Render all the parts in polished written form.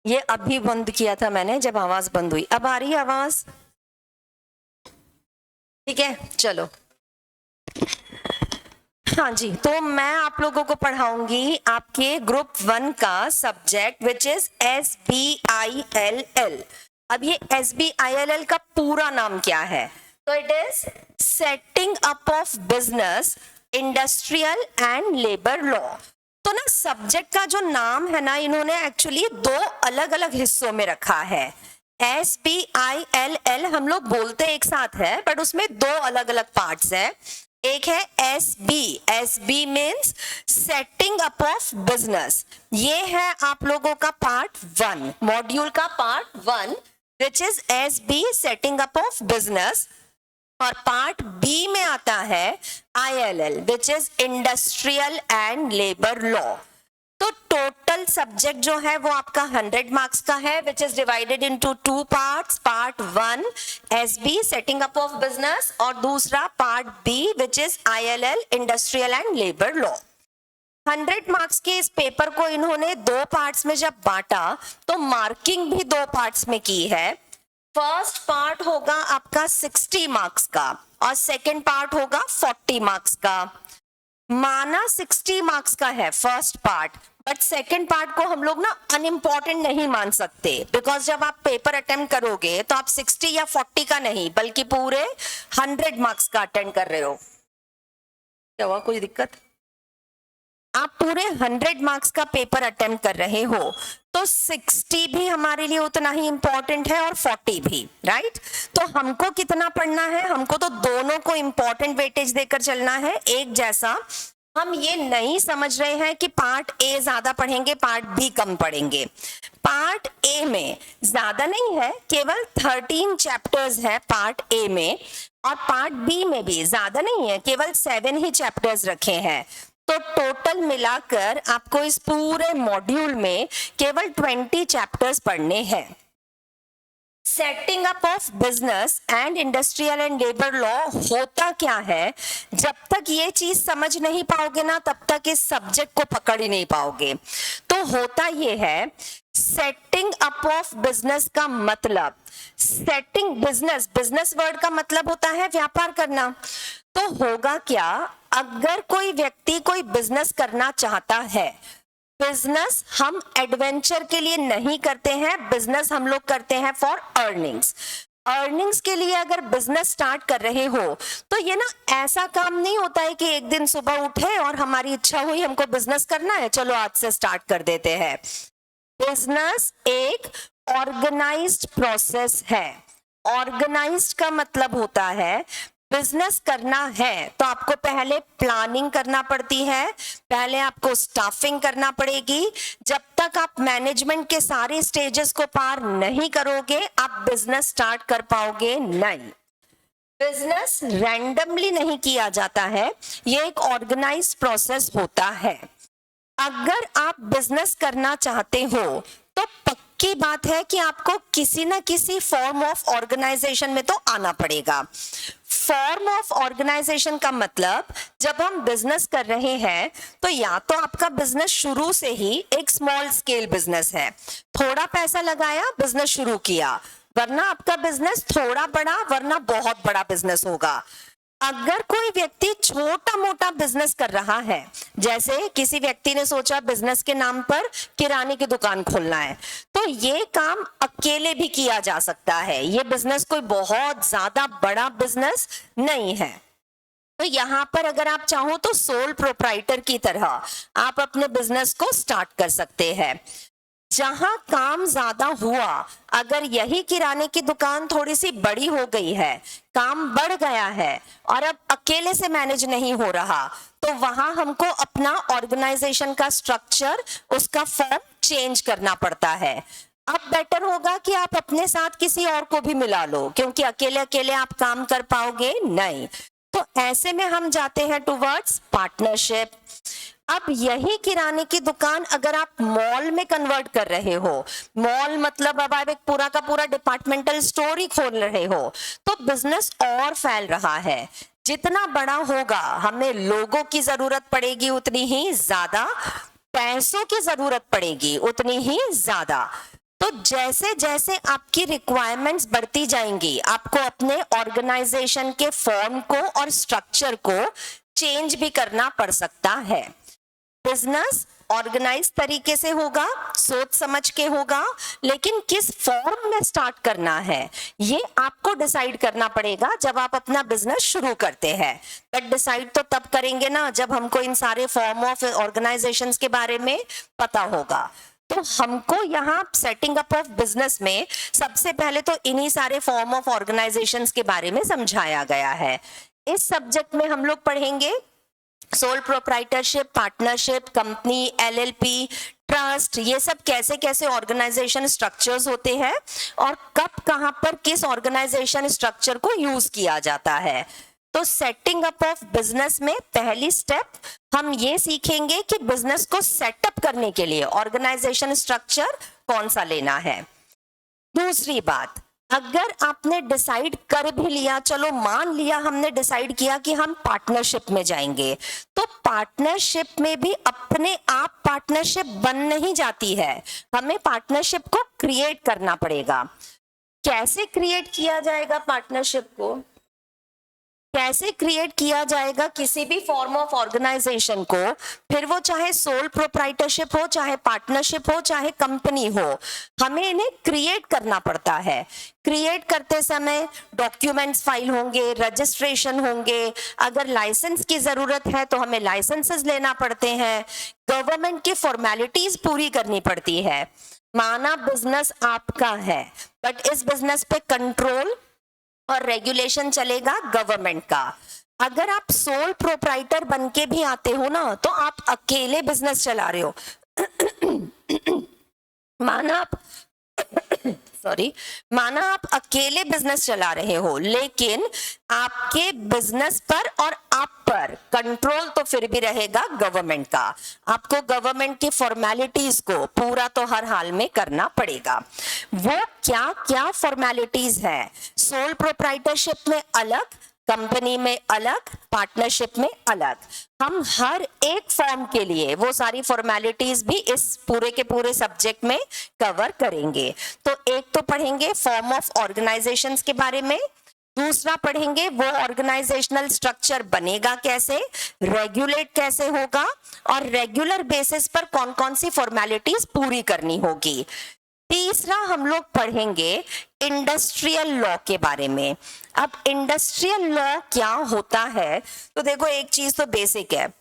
ये अभी बंद किया था मैंने जब आवाज बंद हुई। अब आ रही है आवाज? ठीक है, चलो। हाँ जी, तो मैं आप लोगों को पढ़ाऊंगी आपके ग्रुप 1 का सब्जेक्ट विच इज SBILL। अब ये SBILL का पूरा नाम क्या है? तो it is setting up of business, industrial and labour law. तो ना सब्जेक्ट का जो नाम है ना, इन्होंने एक्चुअली 2 अलग अलग हिस्सों में रखा है। SBILL हम लोग बोलते एक साथ है, बट उसमें 2 अलग अलग पार्ट्स है। एक है SB means setting up of business. ये है आप लोगों का पार्ट 1, मॉड्यूल का part 1 which is SB setting up of business. और पार्ट बी में आता है ILL which is industrial and labour law. तो टोटल सब्जेक्ट जो है वो आपका 100 मार्क्स का है which is divided into 2 parts. Part 1 SB setting up of business और दूसरा part B which is ILL industrial and labour law. 100 marks के इस पेपर को इन्होंने 2 पार्ट्स में जब बांटा तो मार्किंग भी 2 पार्ट्स में की है। फर्स्ट पार्ट होगा आपका 60 मार्क्स का और सेकंड पार्ट होगा 40 मार्क्स का। माना 60 मार्क्स का है first part, but second part को हम लोग ना अनइम्पॉर्टेंट नहीं मान सकते, बिकॉज जब आप पेपर अटेम्प्ट करोगे तो आप 60 या 40 का नहीं बल्कि पूरे 100 मार्क्स का अटेम्प्ट कर रहे हो। क्या हुआ, कोई दिक्कत? आप पूरे 100 मार्क्स का पेपर अटेम्प्ट कर रहे हो, तो 60 भी हमारे लिए उतना ही इंपॉर्टेंट है और 40 भी, राइट? तो हमको कितना पढ़ना है? हमको तो दोनों को इंपॉर्टेंट वेटेज देकर चलना है, एक जैसा। हम ये नहीं समझ रहे हैं कि पार्ट ए ज्यादा पढ़ेंगे, पार्ट बी कम पढ़ेंगे। पार्ट ए में ज्यादा नहीं है, केवल 13 चैप्टर्स है पार्ट ए में, और पार्ट बी में भी ज्यादा नहीं है, केवल 7 ही चैप्टर्स रखे हैं। तो टोटल मिलाकर आपको इस पूरे मॉड्यूल में केवल 20 चैप्टर्स पढ़ने हैं। Setting up of business and industrial and labour law होता क्या है? जब तक ये चीज समझ नहीं पाओगे ना, तब तक इस सब्जेक्ट को पकड़ ही नहीं पाओगे। तो होता ये है, सेटिंग अप ऑफ बिजनेस का मतलब, सेटिंग बिजनेस, बिजनेस वर्ड का मतलब होता है व्यापार करना। तो होगा क्या, अगर कोई व्यक्ति कोई बिजनेस करना चाहता है, बिजनेस हम एडवेंचर के लिए नहीं करते हैं, बिजनेस हम लोग करते हैं फॉर अर्निंग्स। अर्निंग्स के लिए अगर बिजनेस स्टार्ट कर रहे हो तो ये ना ऐसा काम नहीं होता है कि एक दिन सुबह उठे और हमारी इच्छा हुई हमको बिजनेस करना है, चलो आज से स्टार्ट कर देते हैं। बिजनेस एक ऑर्गेनाइज्ड प्रोसेस है। ऑर्गेनाइज्ड का मतलब होता है, बिजनेस करना है तो आपको पहले प्लानिंग करना पड़ती है, पहले आपको स्टाफिंग करना पड़ेगी। जब तक आप मैनेजमेंट के सारे स्टेजेस को पार नहीं करोगे, आप बिजनेस स्टार्ट कर पाओगे नहीं। बिजनेस रैंडमली नहीं किया जाता है, ये एक ऑर्गेनाइज्ड प्रोसेस होता है। अगर आप बिजनेस करना चाहते हो तो पक्की बात है कि आपको किसी ना किसी फॉर्म ऑफ ऑर्गेनाइजेशन में तो आना पड़ेगा। फॉर्म ऑफ ऑर्गेनाइजेशन का मतलब, जब हम बिजनेस कर रहे हैं तो या तो आपका बिजनेस शुरू से ही एक स्मॉल स्केल बिजनेस है, थोड़ा पैसा लगाया बिजनेस शुरू किया, वरना आपका बिजनेस थोड़ा बड़ा वरना बहुत बड़ा बिजनेस होगा। अगर कोई व्यक्ति छोटा मोटा बिजनेस कर रहा है, जैसे किसी व्यक्ति ने सोचा बिजनेस के नाम पर किराने की दुकान खोलना है, तो ये काम अकेले भी किया जा सकता है, ये बिजनेस कोई बहुत ज्यादा बड़ा बिजनेस नहीं है। तो यहाँ पर अगर आप चाहो तो सोल प्रोप्राइटर की तरह आप अपने बिजनेस को स्टार्ट कर सकते हैं। जहां काम ज्यादा हुआ, अगर यही किराने की दुकान थोड़ी सी बड़ी हो गई है, काम बढ़ गया है और अब अकेले से मैनेज नहीं हो रहा, तो वहां हमको अपना ऑर्गेनाइजेशन का स्ट्रक्चर, उसका फॉर्म चेंज करना पड़ता है। अब बेटर होगा कि आप अपने साथ किसी और को भी मिला लो, क्योंकि अकेले अकेले आप काम कर पाओगे नहीं। तो ऐसे में हम जाते हैं टुवर्ड्स पार्टनरशिप। अब यही किराने की दुकान अगर आप मॉल में कन्वर्ट कर रहे हो, मॉल मतलब अब आप एक पूरा का पूरा डिपार्टमेंटल स्टोर ही खोल रहे हो, तो बिजनेस और फैल रहा है। जितना बड़ा होगा हमें लोगों की जरूरत पड़ेगी उतनी ही ज्यादा, पैसों की जरूरत पड़ेगी उतनी ही ज्यादा। तो जैसे जैसे आपकी रिक्वायरमेंट्स बढ़ती जाएंगी, आपको अपने ऑर्गेनाइजेशन के फॉर्म को और स्ट्रक्चर को चेंज भी करना पड़ सकता है। बिजनेस ऑर्गेनाइज तरीके से होगा, सोच समझ के होगा, लेकिन किस फॉर्म में स्टार्ट करना है ये आपको डिसाइड करना पड़ेगा जब आप अपना बिजनेस शुरू करते हैं। बट डिसाइड तो तब करेंगे ना जब हमको इन सारे फॉर्म ऑफ ऑर्गेनाइजेशंस के बारे में पता होगा। तो हमको यहाँ सेटिंग अप ऑफ बिजनेस में सबसे पहले तो इन्हीं सारे फॉर्म ऑफ ऑर्गेनाइजेशंस के बारे में समझाया गया है। इस सब्जेक्ट में हम लोग पढ़ेंगे sole proprietorship, partnership, company, LLP, trust, ये सब कैसे कैसे ऑर्गेनाइजेशन स्ट्रक्चर्स होते हैं और कब कहां पर किस ऑर्गेनाइजेशन स्ट्रक्चर को यूज किया जाता है। तो सेटिंग अप ऑफ बिजनेस में पहली स्टेप हम ये सीखेंगे कि बिजनेस को सेटअप करने के लिए ऑर्गेनाइजेशन स्ट्रक्चर कौन सा लेना है। दूसरी बात, अगर आपने डिसाइड कर भी लिया, चलो मान लिया हमने डिसाइड किया कि हम पार्टनरशिप में जाएंगे, तो पार्टनरशिप में भी अपने आप पार्टनरशिप बन नहीं जाती है, हमें पार्टनरशिप को क्रिएट करना पड़ेगा। कैसे क्रिएट किया जाएगा पार्टनरशिप को, कैसे क्रिएट किया जाएगा किसी भी फॉर्म ऑफ ऑर्गेनाइजेशन को, फिर वो चाहे सोल प्रोप्राइटरशिप हो, चाहे पार्टनरशिप हो, चाहे कंपनी हो, हमें इन्हें क्रिएट करना पड़ता है। क्रिएट करते समय डॉक्यूमेंट्स फाइल होंगे, रजिस्ट्रेशन होंगे, अगर लाइसेंस की जरूरत है तो हमें लाइसेंसेस लेना पड़ते हैं, गवर्नमेंट की फॉर्मेलिटीज पूरी करनी पड़ती है। माना बिजनेस आपका है बट इस बिजनेस पे कंट्रोल और रेगुलेशन चलेगा गवर्नमेंट का। अगर आप सोल प्रोप्राइटर बन के भी आते हो ना तो आप अकेले बिजनेस चला रहे हो माना आप अकेले बिजनेस चला रहे हो, लेकिन आपके बिजनेस पर और आप पर कंट्रोल तो फिर भी रहेगा गवर्नमेंट का। आपको गवर्नमेंट की फॉर्मेलिटीज को पूरा तो हर हाल में करना पड़ेगा। वो क्या क्या फॉर्मेलिटीज है, सोल प्रोप्राइटरशिप में अलग, कंपनी में अलग, पार्टनरशिप में अलग। हम हर एक फॉर्म के लिए वो सारी फॉर्मेलिटीज भी इस पूरे के पूरे सब्जेक्ट में कवर करेंगे। तो एक तो पढ़ेंगे फॉर्म ऑफ ऑर्गेनाइजेशंस के बारे में, दूसरा पढ़ेंगे वो ऑर्गेनाइजेशनल स्ट्रक्चर बनेगा कैसे, रेगुलेट कैसे होगा और रेगुलर बेसिस पर कौन कौन सी फॉर्मेलिटीज पूरी करनी होगी। तीसरा हम लोग पढ़ेंगे इंडस्ट्रियल लॉ के बारे में। अब इंडस्ट्रियल लॉ क्या होता है, तो देखो एक चीज तो बेसिक है,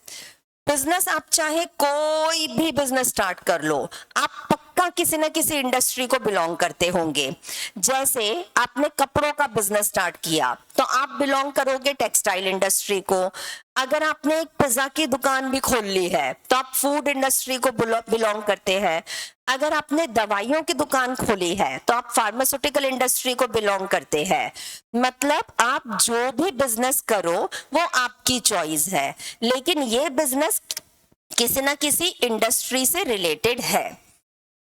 बिजनेस आप चाहे कोई भी बिजनेस स्टार्ट कर लो, आप पक्का किसी न किसी इंडस्ट्री को बिलोंग करते होंगे। जैसे आपने कपड़ों का बिजनेस स्टार्ट किया तो आप बिलोंग करोगे टेक्सटाइल इंडस्ट्री को। अगर आपने एक पिज्जा की दुकान भी खोल ली है तो आप फूड इंडस्ट्री को बिलोंग करते हैं। अगर आपने दवाइयों की दुकान खोली है तो आप फार्मास्यूटिकल इंडस्ट्री को बिलोंग करते हैं। मतलब आप जो भी बिजनेस करो वो आपकी चॉइस है, लेकिन ये बिजनेस किसी ना किसी इंडस्ट्री से रिलेटेड है।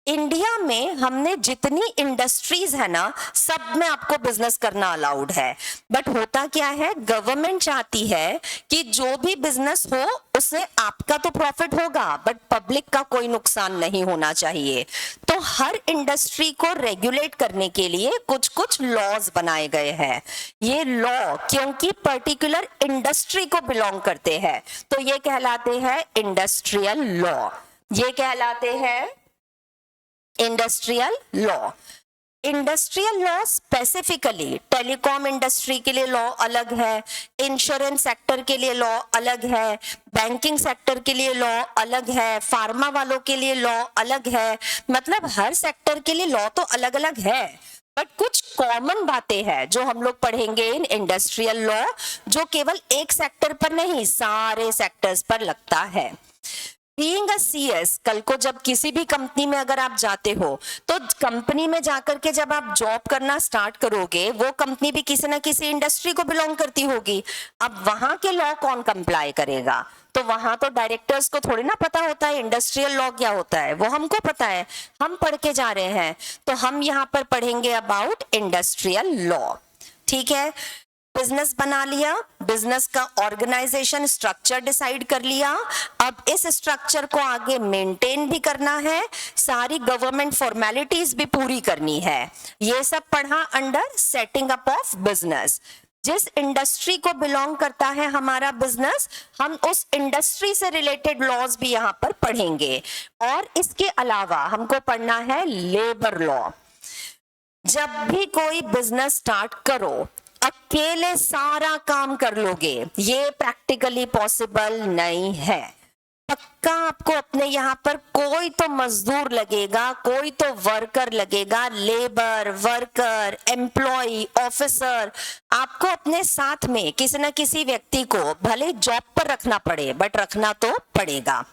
इंडिया में हमने जितनी इंडस्ट्रीज है ना, सब में आपको बिजनेस करना अलाउड है। बट होता क्या है, गवर्नमेंट चाहती है कि जो भी बिजनेस हो उससे आपका तो प्रॉफिट होगा बट पब्लिक का कोई नुकसान नहीं होना चाहिए। तो हर इंडस्ट्री को रेगुलेट करने के लिए कुछ कुछ लॉज बनाए गए हैं। ये लॉ क्योंकि पर्टिकुलर इंडस्ट्री को बिलोंग करते हैं तो ये कहलाते हैं इंडस्ट्रियल लॉ। ये कहलाते हैं industrial law. Industrial law specifically telecom industry के लिए लॉ अलग है, इंश्योरेंस सेक्टर के लिए लॉ अलग है, बैंकिंग सेक्टर के लिए लॉ अलग है, फार्मा वालों के लिए लॉ अलग है। मतलब हर सेक्टर के लिए लॉ तो अलग अलग है, बट कुछ कॉमन बातें हैं जो हम लोग पढ़ेंगे इन इंडस्ट्रियल लॉ, जो केवल एक सेक्टर पर नहीं सारे सेक्टर्स पर लगता है। बीइंग अ CS, कल को जब किसी भी कंपनी में अगर आप जाते हो तो कंपनी में जाकर के जब आप जॉब करना स्टार्ट करोगे, वो कंपनी भी किसी ना किसी इंडस्ट्री को बिलोंग करती होगी। अब वहां के लॉ कौन कंप्लाई करेगा, तो वहां तो डायरेक्टर्स को थोड़ी ना पता होता है इंडस्ट्रियल लॉ क्या होता है, वो हमको पता है, हम पढ़ के जा रहे हैं। तो हम यहाँ पर पढ़ेंगे अबाउट इंडस्ट्रियल लॉ। ठीक है, बिजनेस बना लिया, बिजनेस का ऑर्गेनाइजेशन स्ट्रक्चर डिसाइड कर लिया, अब इस स्ट्रक्चर को आगे मेंटेन भी करना है, सारी गवर्नमेंट फॉर्मेलिटीज भी पूरी करनी है। ये सब पढ़ा under setting up of business. जिस इंडस्ट्री को बिलोंग करता है हमारा बिजनेस, हम उस इंडस्ट्री से रिलेटेड लॉज भी यहाँ पर पढ़ेंगे। और इसके अलावा हमको पढ़ना है लेबर लॉ। जब भी कोई बिजनेस स्टार्ट करो, अकेले सारा काम कर लोगे, ये प्रैक्टिकली पॉसिबल नहीं है। पक्का आपको अपने यहाँ पर कोई तो मजदूर लगेगा, कोई तो वर्कर लगेगा, लेबर, वर्कर, एम्प्लॉय, ऑफिसर, आपको अपने साथ में किसी न किसी व्यक्ति को भले जॉब पर रखना पड़े, बट रखना तो पड़ेगा।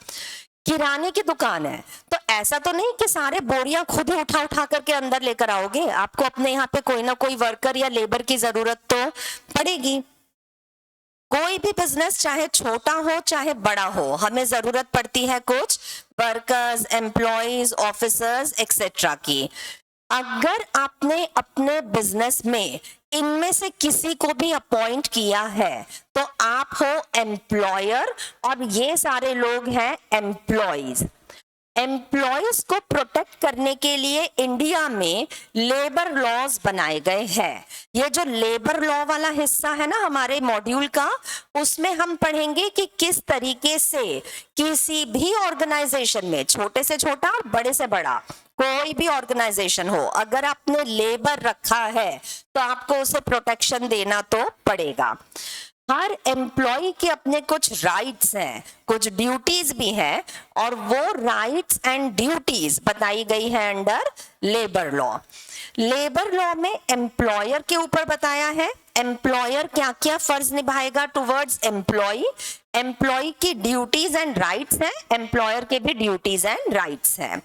किराने की दुकान है तो ऐसा तो नहीं कि सारे बोरियां खुद ही उठा उठा करके अंदर लेकर आओगे, आपको अपने यहाँ पे कोई ना कोई वर्कर या लेबर की जरूरत तो पड़ेगी। कोई भी बिजनेस चाहे छोटा हो चाहे बड़ा हो, हमें जरूरत पड़ती है कुछ वर्कर्स, एम्प्लॉयज, ऑफिसर्स एक्सेट्रा की। अगर आपने अपने बिजनेस में इनमें से किसी को भी अपॉइंट किया है तो आप हो एम्प्लॉयर और ये सारे लोग हैं एम्प्लॉयज। एम्प्लॉयज को प्रोटेक्ट करने के लिए इंडिया में लेबर लॉज बनाए गए हैं। ये जो लेबर लॉ वाला हिस्सा है ना हमारे मॉड्यूल का, उसमें हम पढ़ेंगे कि किस तरीके से किसी भी ऑर्गेनाइजेशन में, छोटे से छोटा और बड़े से बड़ा कोई भी ऑर्गेनाइजेशन हो, अगर आपने लेबर रखा है तो आपको उसे प्रोटेक्शन देना तो पड़ेगा। हर एम्प्लॉय के अपने कुछ राइट्स हैं, कुछ ड्यूटीज भी हैं, और वो राइट्स एंड ड्यूटीज बताई गई है under labour law. Labour law में एम्प्लॉयर के ऊपर बताया है, एम्प्लॉयर क्या क्या फर्ज निभाएगा टुवर्ड्स एम्प्लॉय, एम्प्लॉय की ड्यूटीज एंड राइट्स हैं, एम्प्लॉयर के भी ड्यूटीज एंड राइट्स हैं।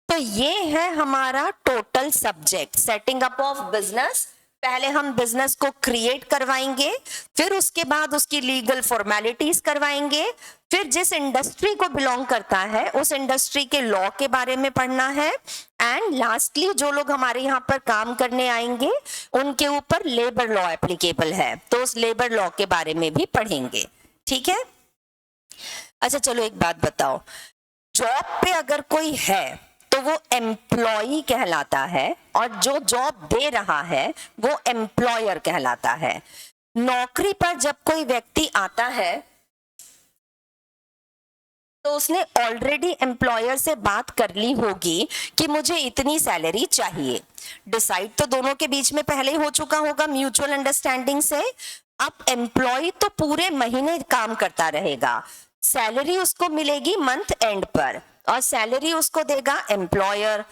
तो ये है हमारा total subject setting up of business. पहले हम बिजनेस को क्रिएट करवाएंगे, फिर उसके बाद उसकी लीगल फॉर्मेलिटीज करवाएंगे, फिर जिस इंडस्ट्री को बिलोंग करता है उस इंडस्ट्री के लॉ के बारे में पढ़ना है, एंड लास्टली जो लोग हमारे यहाँ पर काम करने आएंगे उनके ऊपर लेबर लॉ एप्लीकेबल है तो उस लेबर लॉ के बारे में भी पढ़ेंगे। ठीक है। अच्छा चलो एक बात बताओ, जॉब पे अगर कोई है तो वो एम्प्लॉई कहलाता है और जो जॉब दे रहा है वो एम्प्लॉयर कहलाता है। नौकरी पर जब कोई व्यक्ति आता है तो उसने ऑलरेडी एम्प्लॉयर से बात कर ली होगी कि मुझे इतनी सैलरी चाहिए। डिसाइड तो दोनों के बीच में पहले ही हो चुका होगा म्यूचुअल अंडरस्टैंडिंग से। अब एम्प्लॉय तो पूरे महीने काम करता रहेगा, सैलरी उसको मिलेगी मंथ एंड पर और सैलरी उसको देगा एम्प्लॉयर।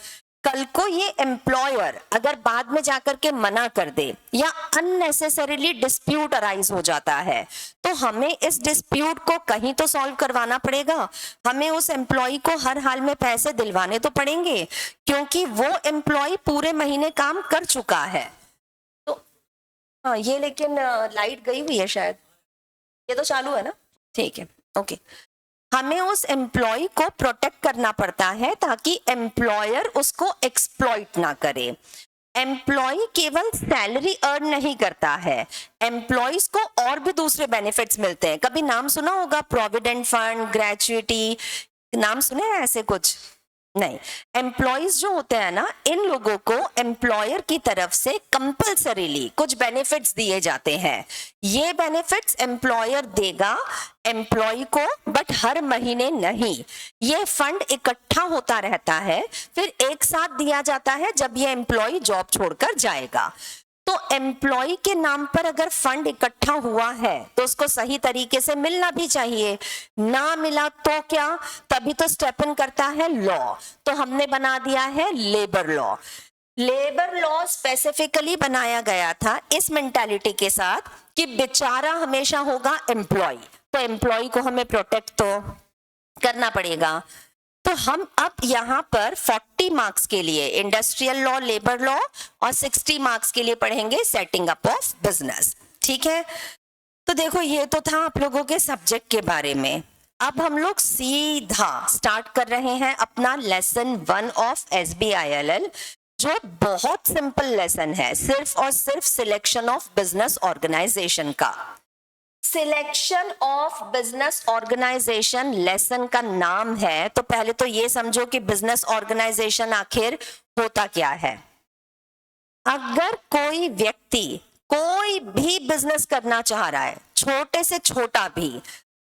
कल को ये एम्प्लॉयर अगर बाद में जाकर के मना कर दे या अननेसेसरीली डिस्प्यूट अराइज हो जाता है तो हमें इस डिस्प्यूट को कहीं तो सॉल्व करवाना पड़ेगा, हमें उस एम्प्लॉय को हर हाल में पैसे दिलवाने तो पड़ेंगे क्योंकि वो एम्प्लॉय पूरे महीने काम कर चुका है। तो हाँ ये लेकिन लाइट गई हुई है शायद, ये तो चालू है ना, ठीक है ओके। हमें उस एम्प्लॉय को प्रोटेक्ट करना पड़ता है ताकि एम्प्लॉयर उसको एक्सप्लॉइट ना करे। एम्प्लॉय केवल सैलरी अर्न नहीं करता है, एम्प्लॉयज को और भी दूसरे बेनिफिट्स मिलते हैं। कभी नाम सुना होगा प्रोविडेंट फंड, ग्रेचुइटी, नाम सुने हैं ऐसे कुछ? नहीं। एम्प्लॉयज जो होते हैं ना, इन लोगों को एम्प्लॉयर की तरफ से कंपल्सरीली कुछ बेनिफिट्स दिए जाते हैं। ये बेनिफिट्स एम्प्लॉयर देगा एम्प्लॉय को, बट हर महीने नहीं। ये फंड इकट्ठा होता रहता है, फिर एक साथ दिया जाता है जब ये एम्प्लॉय जॉब छोड़कर जाएगा। तो एम्प्लॉय के नाम पर अगर फंड इकट्ठा हुआ है तो उसको सही तरीके से मिलना भी चाहिए, ना मिला तो क्या, तभी तो स्टेप इन करता है लॉ। तो हमने बना दिया है labour law. Labour law specifically बनाया गया था इस मेंटालिटी के साथ कि बेचारा हमेशा होगा एम्प्लॉय, तो एम्प्लॉय को हमें प्रोटेक्ट तो करना पड़ेगा। तो हम अब यहाँ पर 40 मार्क्स के लिए इंडस्ट्रियल लॉ, लेबर लॉ और 60 मार्क्स के लिए पढ़ेंगे सेटिंग अप ऑफ बिजनेस। ठीक है, तो देखो ये तो था आप लोगों के सब्जेक्ट के बारे में। अब हम लोग सीधा स्टार्ट कर रहे हैं अपना लेसन 1 ऑफ SBILL, जो बहुत सिंपल लेसन है, सिर्फ और सिर्फ सिलेक्शन ऑफ बिजनेस ऑर्गेनाइजेशन का। Selection of business organisation lesson का नाम है, तो पहले तो ये समझो कि बिजनेस ऑर्गेनाइजेशन आखिर होता क्या है। अगर कोई व्यक्ति कोई भी बिजनेस करना चाह रहा है, छोटे से छोटा भी,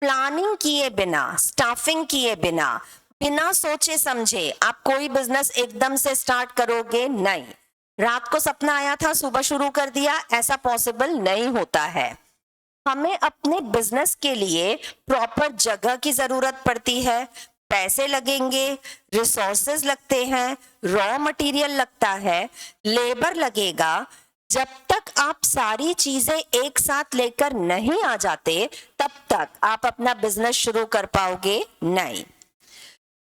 प्लानिंग किए बिना, स्टाफिंग किए बिना, बिना सोचे समझे आप कोई बिजनेस एकदम से स्टार्ट करोगे नहीं। रात को सपना आया था, सुबह शुरू कर दिया, ऐसा पॉसिबल नहीं होता है। हमें अपने बिजनेस के लिए प्रॉपर जगह की जरूरत पड़ती है, पैसे लगेंगे, रिसोर्सेज लगते हैं, रॉ मटेरियल लगता है, लेबर लगेगा। जब तक आप सारी चीजें एक साथ लेकर नहीं आ जाते, तब तक आप अपना बिजनेस शुरू कर पाओगे नहीं।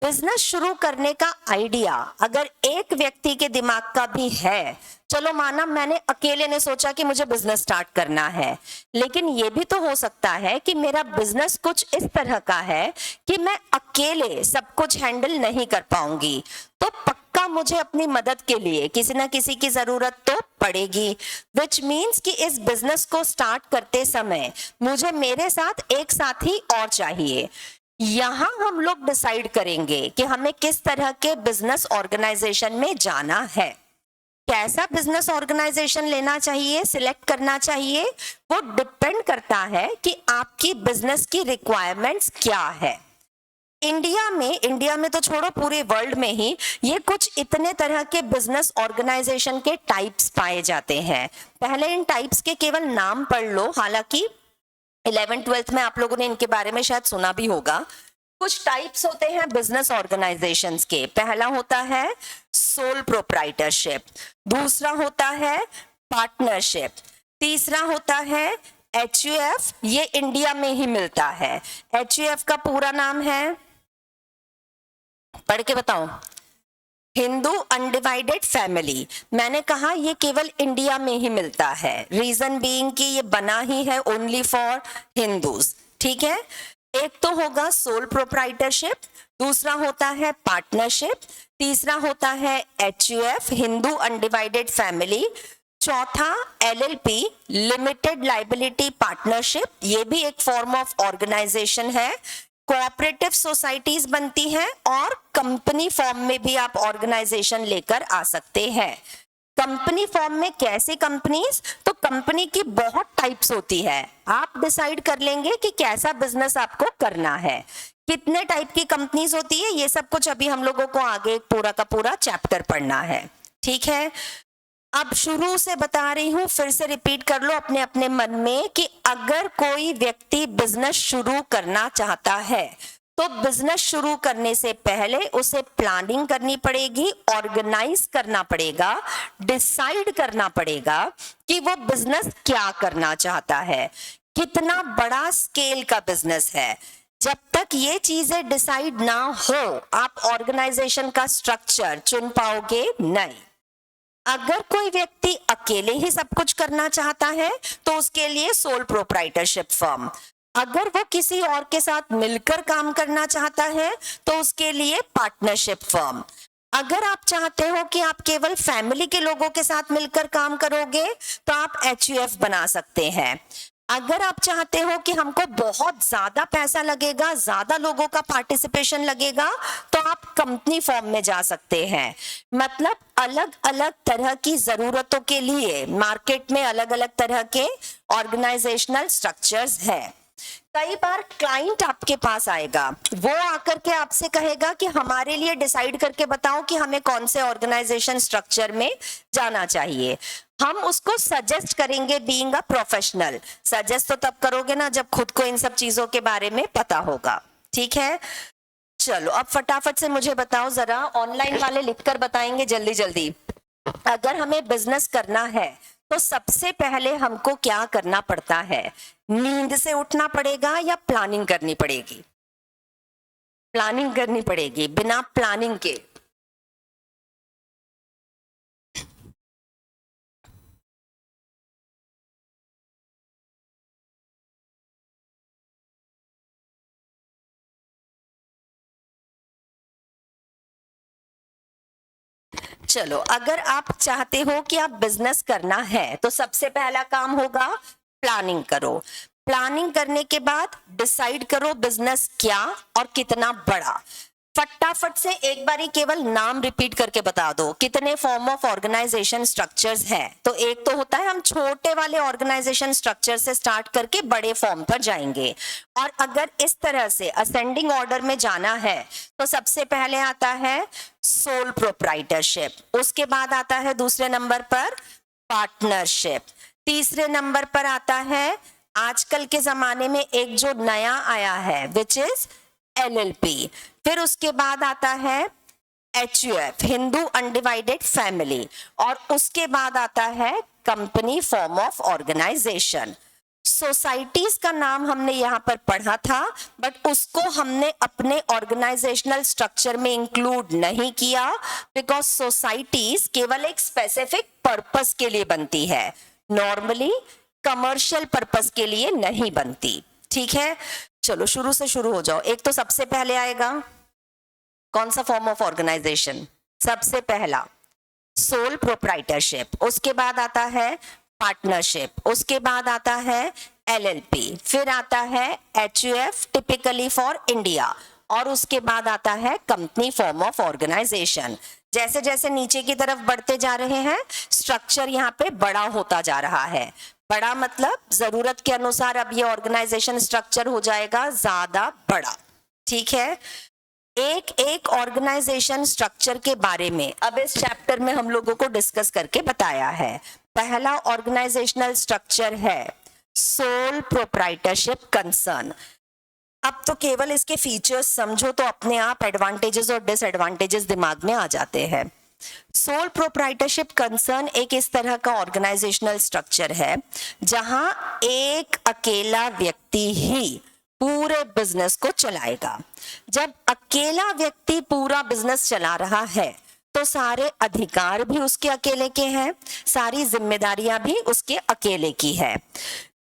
बिजनेस शुरू करने का आइडिया अगर एक व्यक्ति के दिमाग का भी है, चलो माना मैंने अकेले ने सोचा कि मुझे बिजनेस स्टार्ट करना है, लेकिन ये भी तो हो सकता है कि मेरा बिजनेस कुछ इस तरह का है कि मैं अकेले सब कुछ हैंडल नहीं कर पाऊंगी, तो पक्का मुझे अपनी मदद के लिए किसी ना किसी की जरूरत तो पड़ेगी। विच मीन्स कि इस बिजनेस को स्टार्ट करते समय मुझे मेरे साथ एक साथी और चाहिए। यहां हम लोग डिसाइड करेंगे कि हमें किस तरह के बिजनेस ऑर्गेनाइजेशन में जाना है, कैसा बिजनेस ऑर्गेनाइजेशन लेना चाहिए, सिलेक्ट करना चाहिए। वो डिपेंड करता है कि आपकी बिजनेस की रिक्वायरमेंट्स क्या है। इंडिया में तो छोड़ो, पूरे वर्ल्ड में ही ये कुछ इतने तरह के बिजनेस ऑर्गेनाइजेशन के टाइप्स पाए जाते हैं। पहले इन टाइप्स के केवल नाम पढ़ लो, हालांकि 11th-12th में आप लोगों ने इनके बारे में शायद सुना भी होगा। कुछ टाइप्स होते हैं बिजनेस ऑर्गेनाइजेशंस के। पहला होता है सोल प्रोप्राइटरशिप, दूसरा होता है पार्टनरशिप, तीसरा होता है HUF, ये इंडिया में ही मिलता है। HUF का पूरा नाम है, पढ़ के बताओ, हिंदू अनडिवाइडेड फैमिली। मैंने कहा ये केवल इंडिया में ही मिलता है, रीजन बीइंग कि ये बना ही है ओनली फॉर हिंदूज। ठीक है, एक तो होगा सोल प्रोप्राइटरशिप, दूसरा होता है पार्टनरशिप, तीसरा होता है HUF, हिंदू अनडिवाइडेड फैमिली, चौथा LLP, लिमिटेड लाइबिलिटी पार्टनरशिप, ये भी एक फॉर्म ऑफ ऑर्गेनाइजेशन है। कोऑपरेटिव सोसाइटीज बनती हैं और कंपनी फॉर्म में भी आप ऑर्गेनाइजेशन लेकर आ सकते हैं। कंपनी फॉर्म में कैसे कंपनीज, तो कंपनी की बहुत टाइप्स होती है, आप डिसाइड कर लेंगे कि कैसा बिजनेस आपको करना है। कितने टाइप की कंपनीज होती है, ये सब कुछ अभी हम लोगों को आगे पूरा का पूरा चैप्टर पढ़ना है। ठीक है, अब शुरू से बता रही हूं, फिर से रिपीट कर लो अपने अपने मन में कि अगर कोई व्यक्ति बिजनेस शुरू करना चाहता है तो बिजनेस शुरू करने से पहले उसे प्लानिंग करनी पड़ेगी, ऑर्गेनाइज करना पड़ेगा, डिसाइड करना पड़ेगा कि वो बिजनेस क्या करना चाहता है, कितना बड़ा स्केल का बिजनेस है। जब तक ये चीजें डिसाइड ना हो, आप ऑर्गेनाइजेशन का स्ट्रक्चर चुन पाओगे नहीं। अगर कोई व्यक्ति अकेले ही सब कुछ करना चाहता है तो उसके लिए सोल प्रोप्राइटरशिप फर्म। अगर वो किसी और के साथ मिलकर काम करना चाहता है तो उसके लिए पार्टनरशिप फर्म। अगर आप चाहते हो कि आप केवल फैमिली के लोगों के साथ मिलकर काम करोगे तो आप HUF बना सकते हैं। अगर आप चाहते हो कि हमको बहुत ज्यादा पैसा लगेगा, ज्यादा लोगों का पार्टिसिपेशन लगेगा, तो आप कंपनी फॉर्म में जा सकते हैं। मतलब अलग अलग तरह की जरूरतों के लिए मार्केट में अलग अलग तरह के ऑर्गेनाइजेशनल स्ट्रक्चर्स हैं। कई बार क्लाइंट आपके पास आएगा, वो आकर के आपसे कहेगा कि हमारे लिए डिसाइड करके बताओ कि हमें कौन से ऑर्गेनाइजेशन स्ट्रक्चर में जाना चाहिए। हम उसको सजेस्ट करेंगे, बीइंग अ प्रोफेशनल। सजेस्ट तो तब करोगे ना जब खुद को इन सब चीजों के बारे में पता होगा। ठीक है, चलो अब फटाफट से मुझे बताओ जरा, ऑनलाइन वाले लिखकर बताएंगे जल्दी जल्दी। अगर हमें बिजनेस करना है तो सबसे पहले हमको क्या करना पड़ता है? नींद से उठना पड़ेगा या प्लानिंग करनी पड़ेगी? प्लानिंग करनी पड़ेगी, बिना प्लानिंग के चलो, अगर आप चाहते हो कि आप बिजनेस करना है तो सबसे पहला काम होगा प्लानिंग करो। प्लानिंग करने के बाद डिसाइड करो बिजनेस क्या और कितना बड़ा। फटाफट से एक बारी केवल नाम रिपीट करके बता दो, कितने फॉर्म ऑफ ऑर्गेनाइजेशन स्ट्रक्चर्स हैं। तो एक तो होता है हम छोटे वाले ऑर्गेनाइजेशन स्ट्रक्चर से स्टार्ट करके बड़े फॉर्म पर जाएंगे, और अगर इस तरह से असेंडिंग ऑर्डर में जाना है तो सबसे पहले आता है सोल प्रोप्राइटरशिप, उसके बाद आता है दूसरे नंबर पर पार्टनरशिप, तीसरे नंबर पर आता है आजकल के जमाने में एक जो नया आया है विच इज LLP, फिर उसके बाद आता है HUF हिंदू अनडिवाइडेड फैमिली, और उसके बाद आता है company form of organisation. Societies का नाम हमने यहाँ पर पढ़ा था, बट उसको हमने अपने ऑर्गेनाइजेशनल स्ट्रक्चर में इंक्लूड नहीं किया, बिकॉज सोसाइटीज केवल एक स्पेसिफिक पर्पस के लिए बनती है, नॉर्मली कमर्शियल पर्पस के लिए नहीं बनती। ठीक है, चलो शुरू से शुरू हो जाओ। एक तो सबसे पहले आएगा कौन सा फॉर्म ऑफ ऑर्गेनाइजेशन? सबसे पहला सोल प्रोप्राइटरशिप, उसके बाद आता है पार्टनरशिप, उसके बाद आता है LLP, फिर आता है HUF टिपिकली फॉर इंडिया, और उसके बाद आता है कंपनी फॉर्म ऑफ ऑर्गेनाइजेशन। जैसे जैसे नीचे की तरफ बढ़ते जा रहे हैं स्ट्रक्चर यहाँ पे बड़ा होता जा रहा है। बड़ा मतलब जरूरत के अनुसार अब ये ऑर्गेनाइजेशन स्ट्रक्चर हो जाएगा ज्यादा बड़ा। ठीक है, एक एक ऑर्गेनाइजेशन स्ट्रक्चर के बारे में अब इस चैप्टर में हम लोगों को डिस्कस करके बताया है। पहला ऑर्गेनाइजेशनल स्ट्रक्चर है सोल प्रोप्राइटरशिप कंसर्न। अब तो केवल इसके फीचर्स समझो तो अपने आप एडवांटेजेस और डिसएडवांटेजेस दिमाग में आ जाते हैं। सोल प्रोप्राइटरशिप कंसर्न एक इस तरह का ऑर्गेनाइजेशनल स्ट्रक्चर है जहां एक अकेला व्यक्ति ही पूरे बिजनेस को चलाएगा। जब अकेला व्यक्ति पूरा बिजनेस चला रहा है तो सारे अधिकार भी उसके अकेले के हैं, सारी जिम्मेदारियां भी उसके अकेले की है।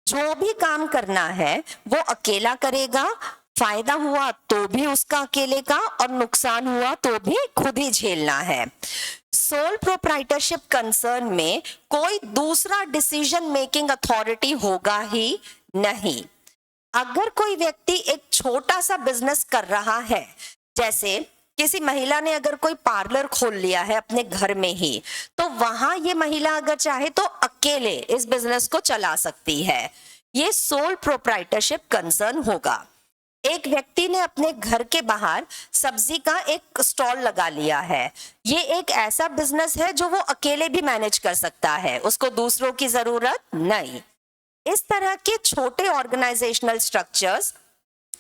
जो भी काम करना है वो अकेला करेगा, फायदा हुआ तो भी उसका अकेले का और नुकसान हुआ तो भी खुद ही झेलना है। सोल प्रोप्राइटरशिप कंसर्न में कोई दूसरा डिसीजन मेकिंग अथॉरिटी होगा ही नहीं। अगर कोई व्यक्ति एक छोटा सा बिजनेस कर रहा है, जैसे किसी महिला ने अगर कोई पार्लर खोल लिया है अपने घर में ही, तो वहां ये महिला अगर चाहे तो अकेले इस बिजनेस को चला सकती है। ये सोल प्रोप्राइटरशिप कंसर्न होगा। एक व्यक्ति ने अपने घर के बाहर सब्जी का एक स्टॉल लगा लिया है, ये एक ऐसा बिजनेस है जो वो अकेले भी मैनेज कर सकता है, उसको दूसरों की जरूरत नहीं। इस तरह के छोटे ऑर्गेनाइजेशनल स्ट्रक्चर्स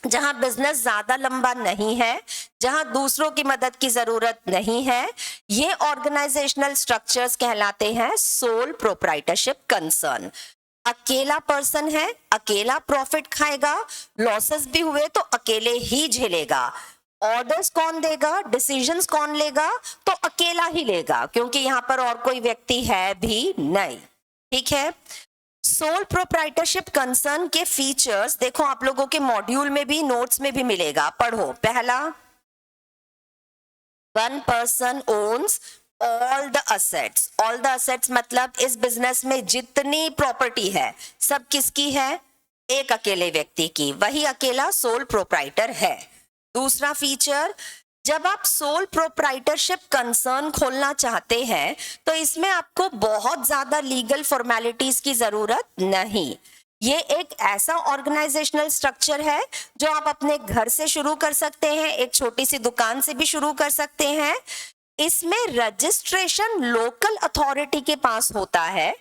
जहां बिजनेस ज्यादा लंबा नहीं है, जहां दूसरों की मदद की जरूरत नहीं है, ये ऑर्गेनाइजेशनल स्ट्रक्चर्स कहलाते हैं सोल प्रोप्राइटरशिप कंसर्न। अकेला पर्सन है, अकेला प्रॉफिट खाएगा, लॉसेस भी हुए तो अकेले ही झेलेगा। ऑर्डर्स कौन देगा, डिसीजंस कौन लेगा, तो अकेला ही लेगा, क्योंकि यहाँ पर और कोई व्यक्ति है भी नहीं। ठीक है, सोल प्रोप्राइटरशिप कंसर्न के फीचर्स देखो, आप लोगों के मॉड्यूल में भी नोट्स में भी मिलेगा, पढ़ो। पहला, one person owns all the assets. All the assets मतलब इस बिजनेस में जितनी प्रॉपर्टी है सब किसकी है? एक अकेले व्यक्ति की, वही अकेला सोल प्रोप्राइटर है। दूसरा फीचर, जब आप सोल प्रोप्राइटरशिप कंसर्न खोलना चाहते हैं तो इसमें आपको बहुत ज्यादा लीगल फॉर्मेलिटीज की जरूरत नहीं। ये एक ऐसा ऑर्गेनाइजेशनल स्ट्रक्चर है जो आप अपने घर से शुरू कर सकते हैं, एक छोटी सी दुकान से भी शुरू कर सकते हैं। इसमें रजिस्ट्रेशन लोकल अथॉरिटी के पास होता है,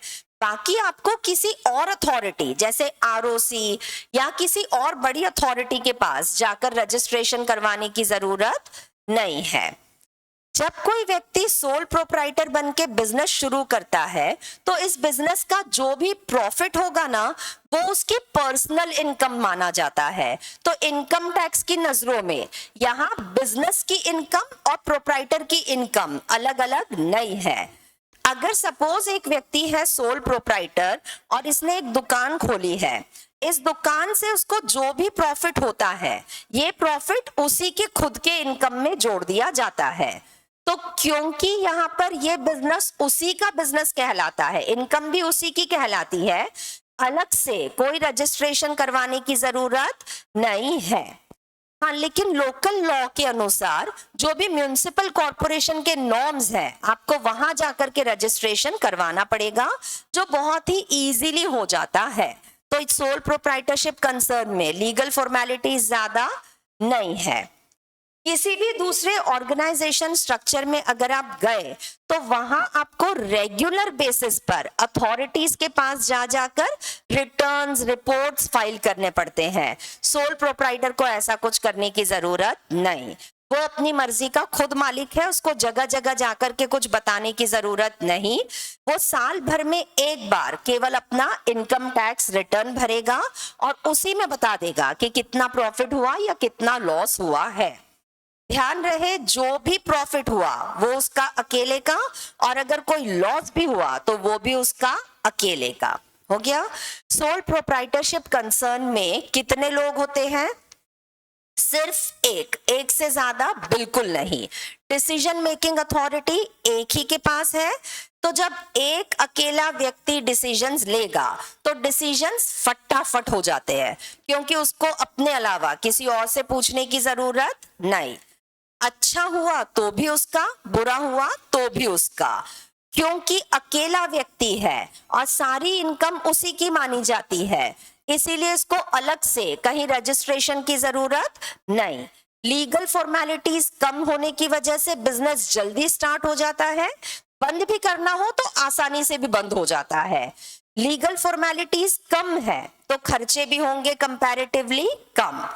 बाकी आपको किसी और अथॉरिटी जैसे ROC या किसी और बड़ी अथॉरिटी के पास जाकर रजिस्ट्रेशन करवाने की जरूरत नहीं है। जब कोई व्यक्ति सोल प्रोप्राइटर बन के बिजनेस शुरू करता है तो इस बिजनेस का जो भी प्रॉफिट होगा ना वो उसकी पर्सनल इनकम माना जाता है। तो इनकम टैक्स की नजरों में यहाँ बिजनेस की इनकम और प्रोप्राइटर की इनकम अलग अलग नहीं है। अगर सपोज एक व्यक्ति है सोल प्रोप्राइटर और इसने एक दुकान खोली है, इस दुकान से उसको जो भी प्रॉफिट होता है ये प्रॉफिट उसी के खुद के इनकम में जोड़ दिया जाता है। तो क्योंकि यहाँ पर ये बिजनेस उसी का बिजनेस कहलाता है, इनकम भी उसी की कहलाती है, अलग से कोई रजिस्ट्रेशन करवाने की जरूरत नहीं है। हाँ, लेकिन लोकल लॉ के अनुसार जो भी म्युनिसिपल कॉर्पोरेशन के नॉर्म्स हैं, आपको वहां जाकर के रजिस्ट्रेशन करवाना पड़ेगा, जो बहुत ही इजीली हो जाता है। तो इस सोल प्रोप्राइटरशिप कंसर्न में लीगल फॉर्मेलिटीज ज्यादा नहीं है। किसी भी दूसरे ऑर्गेनाइजेशन स्ट्रक्चर में अगर आप गए तो वहां आपको रेगुलर बेसिस पर अथॉरिटीज के पास जा जाकर रिटर्न्स, रिपोर्ट्स फाइल करने पड़ते हैं। सोल प्रोप्राइटर को ऐसा कुछ करने की जरूरत नहीं, वो अपनी मर्जी का खुद मालिक है, उसको जगह जगह जाकर के कुछ बताने की जरूरत नहीं। वो साल भर में एक बार केवल अपना इनकम टैक्स रिटर्न भरेगा और उसी में बता देगा कि कितना प्रॉफिट हुआ या कितना लॉस हुआ है। ध्यान रहे, जो भी प्रॉफिट हुआ वो उसका अकेले का, और अगर कोई लॉस भी हुआ तो वो भी उसका अकेले का। हो गया। सोल प्रोप्राइटरशिप कंसर्न में कितने लोग होते हैं? सिर्फ एक से ज्यादा बिल्कुल नहीं। डिसीजन मेकिंग अथॉरिटी एक ही के पास है, तो जब एक अकेला व्यक्ति डिसीजंस लेगा तो डिसीजंस फटाफट हो जाते हैं, क्योंकि उसको अपने अलावा किसी और से पूछने की जरूरत नहीं। अच्छा हुआ तो भी उसका, बुरा हुआ तो भी उसका, क्योंकि अकेला व्यक्ति है और सारी इनकम उसी की मानी जाती है, इसीलिए इसको अलग से कहीं रजिस्ट्रेशन की जरूरत नहीं। लीगल फॉर्मेलिटीज कम होने की वजह से बिजनेस जल्दी स्टार्ट हो जाता है, बंद भी करना हो तो आसानी से भी बंद हो जाता है। लीगल फॉर्मेलिटीज कम है तो खर्चे भी होंगे कंपैरेटिवली कम।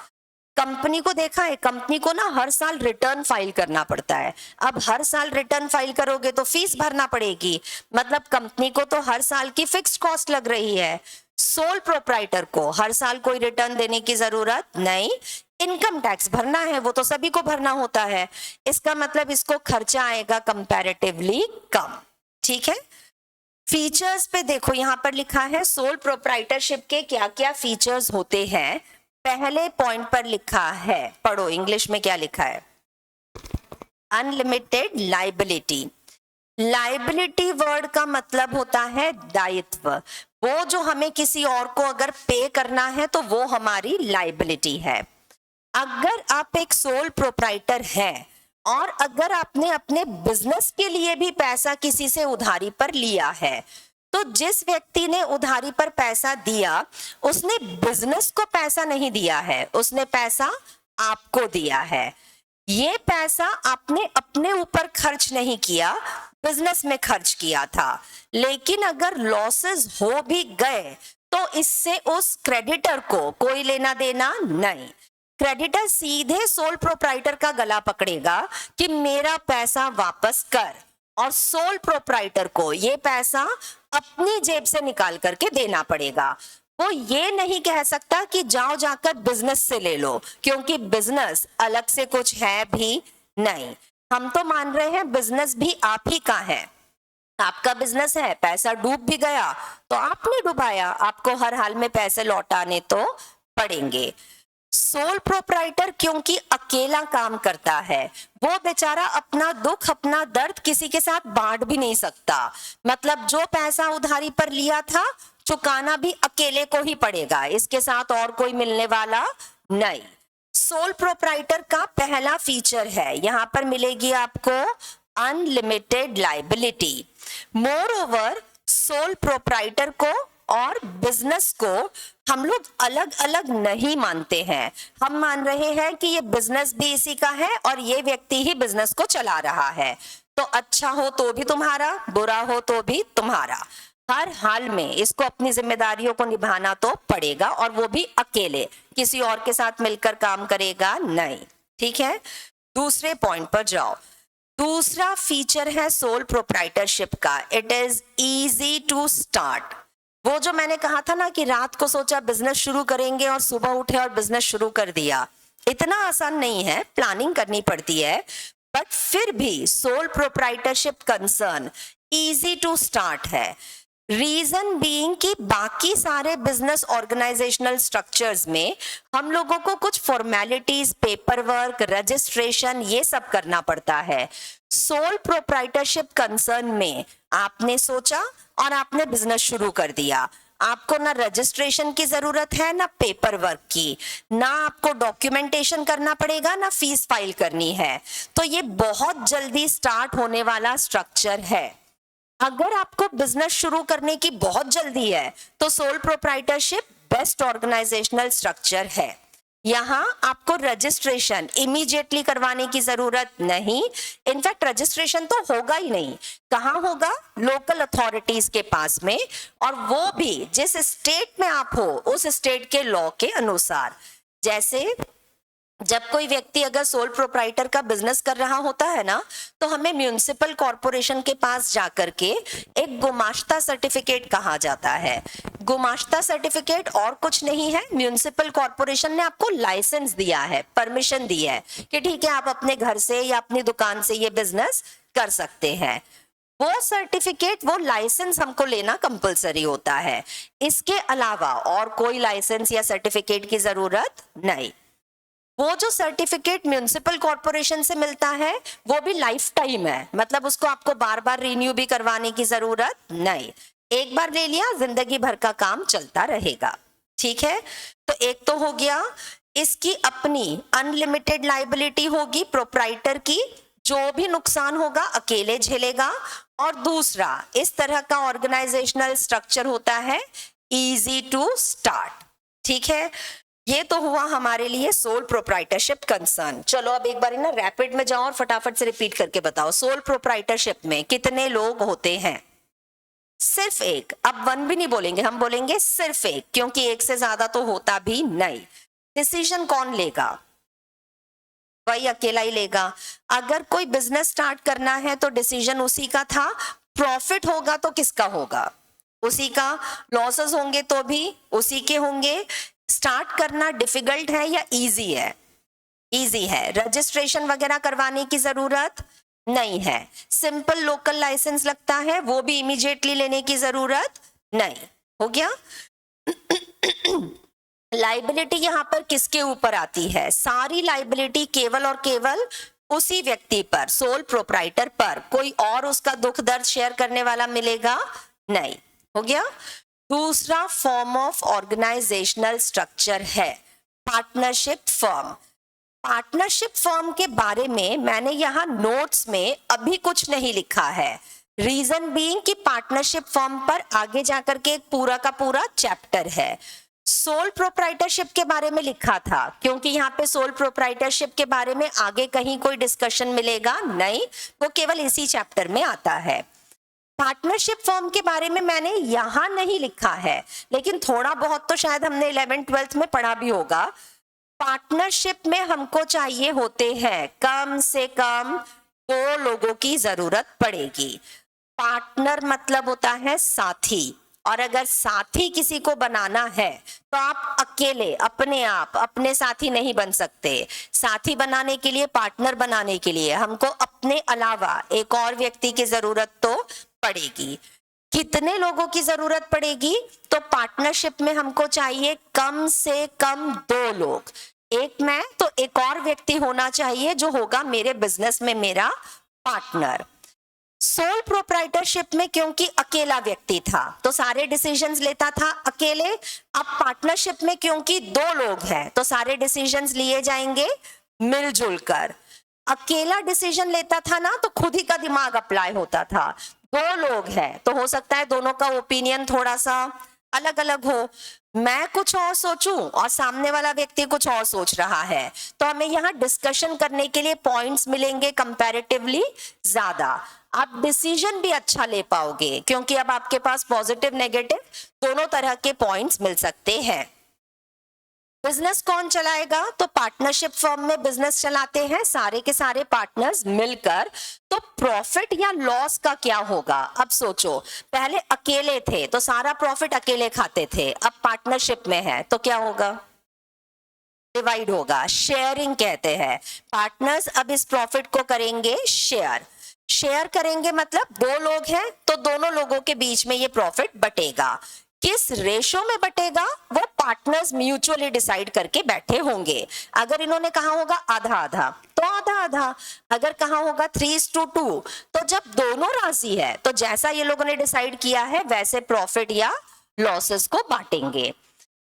कंपनी को देखा है, कंपनी को ना हर साल रिटर्न फाइल करना पड़ता है। अब हर साल रिटर्न फाइल करोगे तो फीस भरना पड़ेगी, मतलब कंपनी को तो हर साल की फिक्स्ड कॉस्ट लग रही है। सोल प्रोप्राइटर को हर साल कोई रिटर्न देने की जरूरत नहीं, इनकम टैक्स भरना है वो तो सभी को भरना होता है, इसका मतलब इसको खर्चा आएगा कंपैरेटिवली कम। ठीक है। फीचर्स पे देखो, यहाँ पर लिखा है सोल प्रोप्राइटरशिप के क्या क्या फीचर्स होते हैं। पहले पॉइंट पर लिखा है, पढ़ो इंग्लिश में क्या लिखा है, अनलिमिटेड लाइबिलिटी। लाइबिलिटी वर्ड का मतलब होता है दायित्व, वो जो हमें किसी और को अगर पे करना है तो वो हमारी लाइबिलिटी है। अगर आप एक सोल प्रोप्राइटर हैं और अगर आपने अपने बिजनेस के लिए भी पैसा किसी से उधारी पर लिया है, तो जिस व्यक्ति ने उधारी पर पैसा दिया उसने बिजनेस को पैसा नहीं दिया है, उसने पैसा आपको दिया है। ये पैसा आपने अपने ऊपर खर्च नहीं किया, बिजनेस में खर्च किया था। लेकिन अगर लॉसेस हो भी गए तो इससे उस क्रेडिटर को कोई लेना देना नहीं। क्रेडिटर सीधे सोल प्रोप्राइटर का गला पकड़ेगा कि मेरा पैसा वापस कर, और सोल प्रोप्राइटर को ये पैसा अपनी जेब से निकाल करके देना पड़ेगा। वो ये नहीं कह सकता कि जाओ जाकर बिजनेस से ले लो, क्योंकि बिजनेस अलग से कुछ है भी नहीं। हम तो मान रहे हैं बिजनेस भी आप ही का है, आपका बिजनेस है, पैसा डूब भी गया तो आपने डुबाया, आपको हर हाल में पैसे लौटाने तो पड़ेंगे। सोल प्रोप्राइटर क्योंकि अकेला काम करता है, वो बेचारा अपना दुख, अपना दर्द किसी के साथ बांट भी नहीं सकता। मतलब जो पैसा उधारी पर लिया था चुकाना भी अकेले को ही पड़ेगा, इसके साथ और कोई मिलने वाला नहीं। सोल प्रोप्राइटर का पहला फीचर है, यहाँ पर मिलेगी आपको unlimited liability. More over sole proprietor को और बिजनेस को हम लोग अलग अलग नहीं मानते हैं। हम मान रहे हैं कि ये बिजनेस भी इसी का है और ये व्यक्ति ही बिजनेस को चला रहा है, तो अच्छा हो तो भी तुम्हारा, बुरा हो तो भी तुम्हारा, हर हाल में इसको अपनी जिम्मेदारियों को निभाना तो पड़ेगा, और वो भी अकेले, किसी और के साथ मिलकर काम करेगा नहीं। ठीक है। दूसरे पॉइंट पर जाओ। दूसरा फीचर है सोल प्रोप्राइटरशिप का, it is easy to start. वो जो मैंने कहा था ना कि रात को सोचा बिजनेस शुरू करेंगे और सुबह उठे और बिजनेस शुरू कर दिया, इतना आसान नहीं है, प्लानिंग करनी पड़ती है, बट फिर भी sole proprietorship concern easy to start है। रीजन बीइंग कि बाकी सारे बिजनेस ऑर्गेनाइजेशनल स्ट्रक्चर्स में हम लोगों को कुछ फॉर्मेलिटीज, पेपर वर्क, रजिस्ट्रेशन ये सब करना पड़ता है। सोल प्रोप्राइटरशिप कंसर्न में आपने सोचा और आपने बिजनेस शुरू कर दिया, आपको ना रजिस्ट्रेशन की जरूरत है ना पेपर वर्क की, ना आपको डॉक्यूमेंटेशन करना पड़ेगा ना फीस फाइल करनी है, तो ये बहुत जल्दी स्टार्ट होने वाला स्ट्रक्चर है। अगर आपको बिजनेस शुरू करने की बहुत जल्दी है तो sole proprietorship best organisational structure है। यहाँ आपको रजिस्ट्रेशन इमीडिएटली करवाने की जरूरत नहीं, इनफैक्ट रजिस्ट्रेशन तो होगा ही नहीं। कहाँ होगा? लोकल अथॉरिटीज के पास में, और वो भी जिस स्टेट में आप हो उस स्टेट के लॉ के अनुसार। जैसे जब कोई व्यक्ति अगर सोल प्रोप्राइटर का बिजनेस कर रहा होता है ना, तो हमें म्यूनिसिपल कॉर्पोरेशन के पास जाकर के एक गुमाश्ता सर्टिफिकेट कहा जाता है। गुमाश्ता सर्टिफिकेट और कुछ नहीं है, म्यूनिसिपल कॉर्पोरेशन ने आपको लाइसेंस दिया है, परमिशन दी है कि ठीक है आप अपने घर से या अपनी दुकान से ये बिजनेस कर सकते हैं। वो सर्टिफिकेट, वो लाइसेंस हमको लेना कंपलसरी होता है। इसके अलावा और कोई लाइसेंस या सर्टिफिकेट की जरूरत नहीं। वो जो सर्टिफिकेट म्यूनिसिपल कॉर्पोरेशन से मिलता है वो भी लाइफ टाइम है, मतलब उसको आपको बार बार रिन्यू भी करवाने की जरूरत नहीं। एक बार ले लिया, जिंदगी भर का काम चलता रहेगा। ठीक है, तो एक तो हो गया, इसकी अपनी अनलिमिटेड लाइबिलिटी होगी प्रोप्राइटर की, जो भी नुकसान होगा अकेले झेलेगा। और दूसरा, इस तरह का ऑर्गेनाइजेशनल स्ट्रक्चर होता है इजी टू स्टार्ट। ठीक है, ये तो हुआ हमारे लिए सोल प्रोप्राइटरशिप कंसर्न। चलो अब एक बार ना रैपिड में जाओ और फटाफट से रिपीट करके बताओ, सोल प्रोप्राइटरशिप में कितने लोग होते हैं? सिर्फ एक। अब वन भी नहीं बोलेंगे, हम बोलेंगे सिर्फ एक, क्योंकि एक से ज्यादा तो होता भी नहीं। डिसीजन कौन लेगा? वही अकेला ही लेगा। अगर कोई बिजनेस स्टार्ट करना है तो डिसीजन उसी का था, प्रॉफिट होगा तो किसका होगा? उसी का। लॉसेस होंगे तो भी उसी के होंगे। स्टार्ट करना डिफिकल्ट है या इजी है? इजी है। रजिस्ट्रेशन वगैरह करवाने की जरूरत नहीं है। सिंपल लोकल लाइसेंस लगता है, वो भी इमीडिएटली लेने की जरूरत नहीं। हो गया। लाइबिलिटी यहाँ पर किसके ऊपर आती है? सारी लाइबिलिटी केवल और केवल उसी व्यक्ति पर, सोल प्रोप्राइटर पर। कोई और उसका दुख दर्द शेयर करने वाला मिलेगा नहीं। हो गया। दूसरा फॉर्म ऑफ ऑर्गेनाइजेशनल स्ट्रक्चर है पार्टनरशिप फर्म। पार्टनरशिप फर्म के बारे में मैंने यहाँ नोट्स में अभी कुछ नहीं लिखा है। रीजन बीइंग कि पार्टनरशिप फर्म पर आगे जाकर के एक पूरा का पूरा चैप्टर है। सोल प्रोप्राइटरशिप के बारे में लिखा था, क्योंकि यहाँ पे सोल प्रोप्राइटरशिप के बारे में आगे कहीं कोई डिस्कशन मिलेगा नहीं, वो केवल इसी चैप्टर में आता है। पार्टनरशिप फर्म के बारे में मैंने यहां नहीं लिखा है, लेकिन थोड़ा बहुत तो शायद हमने 11th-12th में पढ़ा भी होगा। पार्टनरशिप में हमको चाहिए होते हैं कम से कम 2 लोगों की जरूरत पड़ेगी। पार्टनर मतलब होता है साथी, और अगर साथी किसी को बनाना है तो आप अकेले अपने आप अपने साथी नहीं बन सकते। साथी बनाने के लिए, पार्टनर बनाने के लिए हमको अपने अलावा एक और व्यक्ति की जरूरत तो पड़ेगी। कितने लोगों की जरूरत पड़ेगी? तो पार्टनरशिप में हमको चाहिए कम से कम 2 लोग। एक मैं तो एक और व्यक्ति होना चाहिए जो होगा मेरे बिजनेस में मेरा पार्टनर। सोल प्रोप्राइटरशिप में क्योंकि अकेला व्यक्ति था तो सारे डिसीजंस लेता था अकेले। अब पार्टनरशिप में क्योंकि 2 लोग हैं तो सारे डिसीजंस लिए जाएंगे मिलजुल कर। अकेला डिसीजन लेता था ना तो खुद ही का दिमाग अप्लाई होता था। 2 लोग हैं तो हो सकता है दोनों का ओपिनियन थोड़ा सा अलग अलग हो। मैं कुछ और सोचूं और सामने वाला व्यक्ति कुछ और सोच रहा है, तो हमें यहाँ डिस्कशन करने के लिए पॉइंट्स मिलेंगे कंपैरेटिवली ज्यादा। आप डिसीजन भी अच्छा ले पाओगे क्योंकि अब आपके पास पॉजिटिव नेगेटिव दोनों तरह के पॉइंट्स मिल सकते हैं। बिजनेस कौन चलाएगा? तो पार्टनरशिप फर्म में बिजनेस चलाते हैं सारे के सारे पार्टनर्स मिलकर। तो प्रॉफिट या लॉस का क्या होगा? अब सोचो, पहले अकेले थे तो सारा प्रॉफिट अकेले खाते थे, अब पार्टनरशिप में है तो क्या होगा? डिवाइड होगा, शेयरिंग कहते हैं। पार्टनर्स अब इस प्रॉफिट को करेंगे शेयर। शेयर करेंगे मतलब दो लोग हैं तो दोनों लोगों के बीच में ये प्रॉफिट बटेगा। किस रेशो में बटेगा वो पार्टनर्स म्यूचुअली डिसाइड करके बैठे होंगे। अगर इन्होंने कहा होगा आधा आधा तो आधा आधा, अगर कहा होगा 3:2 तो जब दोनों राजी है तो जैसा ये लोगों ने डिसाइड किया है वैसे प्रॉफिट या लॉसेस को बांटेंगे।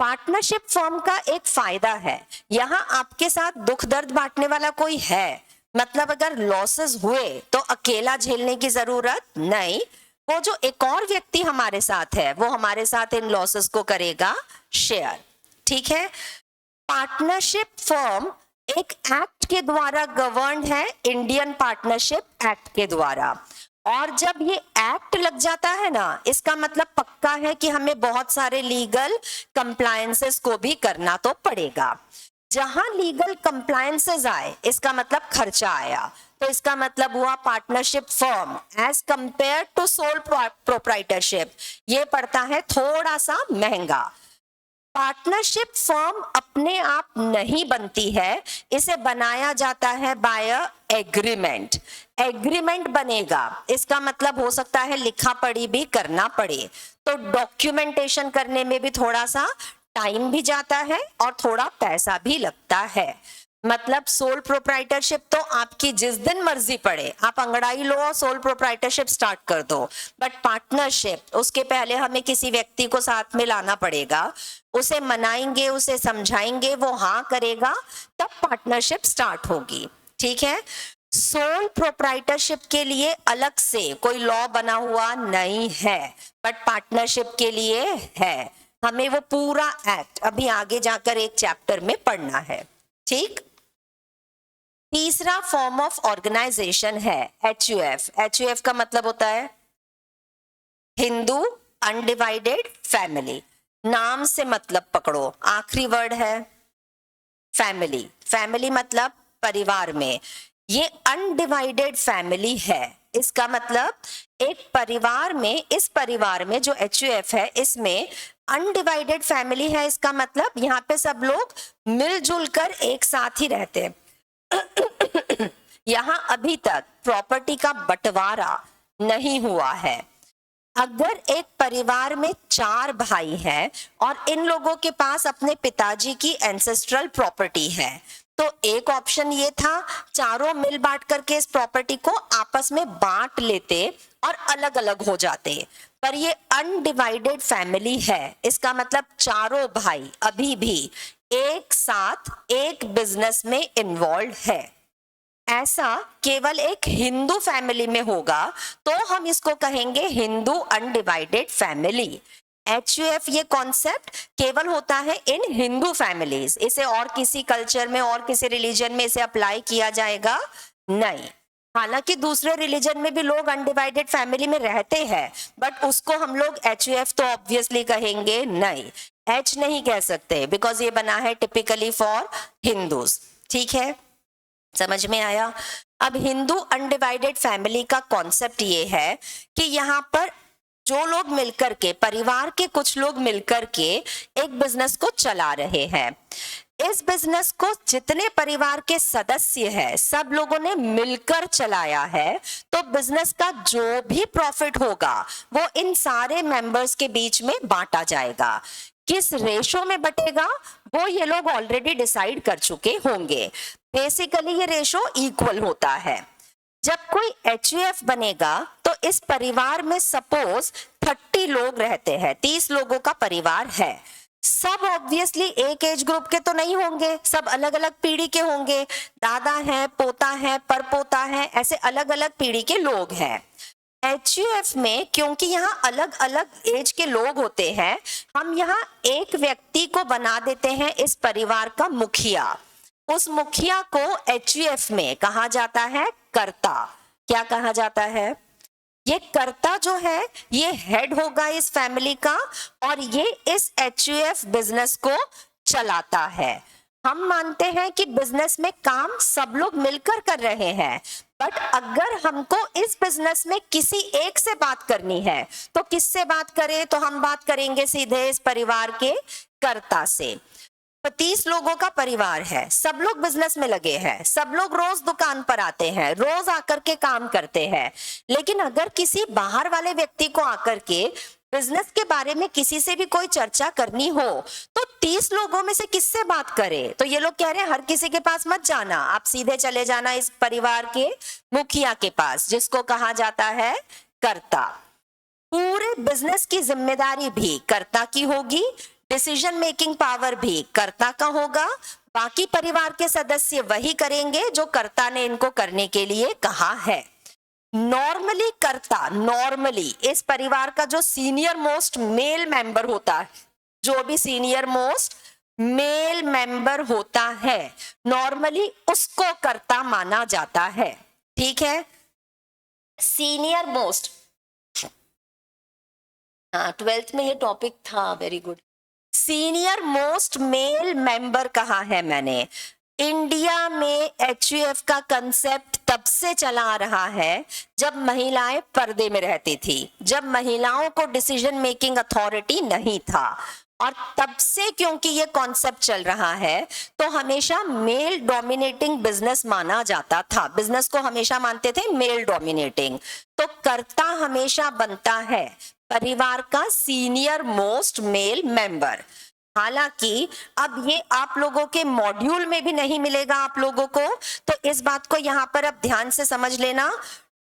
पार्टनरशिप फर्म का एक फायदा है, यहाँ आपके साथ दुख दर्द बांटने वाला कोई है, मतलब अगर लॉसेस हुए तो अकेला झेलने की जरूरत नहीं, वो जो एक और व्यक्ति हमारे साथ है वो हमारे साथ इन लॉसेस को करेगा शेयर। ठीक है। पार्टनरशिप फर्म एक एक्ट के द्वारा गवर्न है, इंडियन पार्टनरशिप एक्ट के द्वारा, और जब ये एक्ट लग जाता है ना इसका मतलब पक्का है कि हमें बहुत सारे लीगल कंप्लायंसेस को भी करना तो पड़ेगा। जहां लीगल कंप्लायंसेस आए इसका मतलब खर्चा आया, तो इसका मतलब हुआ partnership firm as compare to sole proprietorship ये पड़ता है थोड़ा सा महंगा। पार्टनरशिप फर्म अपने आप नहीं बनती है, इसे बनाया जाता है बाय एग्रीमेंट। एग्रीमेंट बनेगा इसका मतलब हो सकता है लिखा पढ़ी भी करना पड़े, तो डॉक्यूमेंटेशन करने में भी थोड़ा सा टाइम भी जाता है और थोड़ा पैसा भी लगता है। मतलब सोल प्रोप्राइटरशिप तो आपकी जिस दिन मर्जी पड़े आप अंगड़ाई लो और सोल प्रोप्राइटरशिप स्टार्ट कर दो, बट पार्टनरशिप उसके पहले हमें किसी व्यक्ति को साथ में लाना पड़ेगा, उसे मनाएंगे, उसे समझाएंगे, वो हाँ करेगा तब पार्टनरशिप स्टार्ट होगी। ठीक है। सोल प्रोप्राइटरशिप के लिए अलग से कोई लॉ बना हुआ नहीं है, बट पार्टनरशिप के लिए है। हमें वो पूरा एक्ट अभी आगे जाकर एक चैप्टर में पढ़ना है। ठीक। तीसरा फॉर्म ऑफ ऑर्गेनाइजेशन है HUF। HUF का मतलब होता है हिंदू अनडिवाइडेड फैमिली। नाम से मतलब पकड़ो, आखिरी वर्ड है फैमिली। फैमिली मतलब परिवार में, ये अनडिवाइडेड फैमिली है। इसका मतलब एक परिवार में, इस परिवार में जो HUF है इसमें अनडिवाइडेड फैमिली है। इसका मतलब यहाँ पे सब लोग मिलजुल कर एक साथ ही रहते हैं। यहाँ अभी तक प्रॉपर्टी का बंटवारा नहीं हुआ है। अगर एक परिवार में 4 भाई हैं और इन लोगों के पास अपने पिताजी की एंसेस्ट्रल प्रॉपर्टी है तो एक ऑप्शन ये था चारों मिल बांट करके इस प्रॉपर्टी को आपस में बांट लेते और अलग अलग हो जाते, पर ये अनडिवाइडेड फैमिली है। इसका मतलब चारों भाई अभी भी एक साथ एक बिजनेस में इन्वॉल्व है। ऐसा केवल एक हिंदू फैमिली में होगा तो हम इसको कहेंगे हिंदू अनडिवाइडेड फैमिली। HUF ये कॉन्सेप्ट केवल होता है इन हिंदू फैमिलीज, इसे और किसी कल्चर में और किसी रिलीजन में इसे अप्लाई किया जाएगा नहीं। हालांकि दूसरे रिलीजन में भी लोग अनडिवाइडेड फैमिली में रहते हैं, बट उसको हम लोग HUF तो ऑब्वियसली कहेंगे नहीं, H नहीं कह सकते, बिकॉज ये बना है टिपिकली फॉर हिंदूज। ठीक है, समझ में आया। अब हिंदू अनडिवाइडेड फैमिली का कॉन्सेप्ट ये है कि यहाँ पर जो लोग मिलकर के, परिवार के कुछ लोग मिलकर के एक बिजनेस को चला रहे हैं। इस बिजनेस को जितने परिवार के सदस्य हैं सब लोगों ने मिलकर चलाया है, तो बिजनेस का जो भी प्रॉफिट होगा वो इन सारे मेंबर्स के बीच में बांटा जाएगा। किस रेशो में बटेगा वो ये लोग ऑलरेडी डिसाइड कर चुके होंगे। बेसिकली ये रेशो इक्वल होता है। जब कोई HUF बनेगा तो इस परिवार में सपोज 30 लोग रहते हैं, 30 लोगों का परिवार है। सब ऑब्वियसली एक एज ग्रुप के तो नहीं होंगे, सब अलग अलग पीढ़ी के होंगे, दादा है, पोता है, परपोता है, ऐसे अलग अलग पीढ़ी के लोग हैं। HUF में क्योंकि यहाँ अलग अलग एज के लोग होते हैं, हम यहाँ एक व्यक्ति को बना देते हैं इस परिवार का मुखिया। उस मुखिया को HUF में कहा जाता है कर्ता। क्या कहा जाता है? ये कर्ता जो है ये हेड होगा इस फैमिली का और ये इस HUF बिजनेस को चलाता है। हम मानते हैं कि बिजनेस में काम सब लोग मिलकर कर रहे हैं, बट अगर हमको इस बिजनेस में किसी एक से बात करनी है तो किससे बात करें? तो हम बात करेंगे सीधे इस परिवार के कर्ता से। 30 लोगों का परिवार है, सब लोग बिजनेस में लगे हैं, सब लोग रोज दुकान पर आते हैं, रोज आकर के काम करते हैं। लेकिन अगर किसी बाहर वाले व्यक्ति को आकर के बिजनेस के बारे में किसी से भी कोई चर्चा करनी हो तो 30 लोगों में से किससे बात करें? तो ये लोग कह रहे हैं हर किसी के पास मत जाना, आप सीधे चले जाना इस परिवार के मुखिया के पास, जिसको कहा जाता है कर्ता। पूरे बिजनेस की जिम्मेदारी भी कर्ता की होगी, डिसीजन मेकिंग पावर भी कर्ता का होगा, बाकी परिवार के सदस्य वही करेंगे जो कर्ता ने इनको करने के लिए कहा है। नॉर्मली कर्ता, नॉर्मली इस परिवार का जो सीनियर मोस्ट मेल मेंबर होता है, जो भी सीनियर मोस्ट मेल मेंबर होता है, नॉर्मली उसको कर्ता माना जाता है। ठीक है, सीनियर मोस्ट, 12th में ये टॉपिक था, very good. Senior most male member कहा है मैंने। इंडिया में HUF का कंसेप्ट तब से चला आ रहा है जब महिलाएं पर्दे में रहती थी, जब महिलाओं को डिसीजन मेकिंग अथॉरिटी नहीं था। और तब से क्योंकि ये कॉन्सेप्ट चल रहा है तो हमेशा मेल डोमिनेटिंग बिजनेस माना जाता था, बिजनेस को हमेशा मानते थे मेल डोमिनेटिंग। तो कर्ता हमेशा बनता है परिवार का सीनियर मोस्ट मेल मेंबर। हालांकि अब ये आप लोगों के मॉड्यूल में भी नहीं मिलेगा आप लोगों को, तो इस बात को यहाँ पर अब ध्यान से समझ लेना।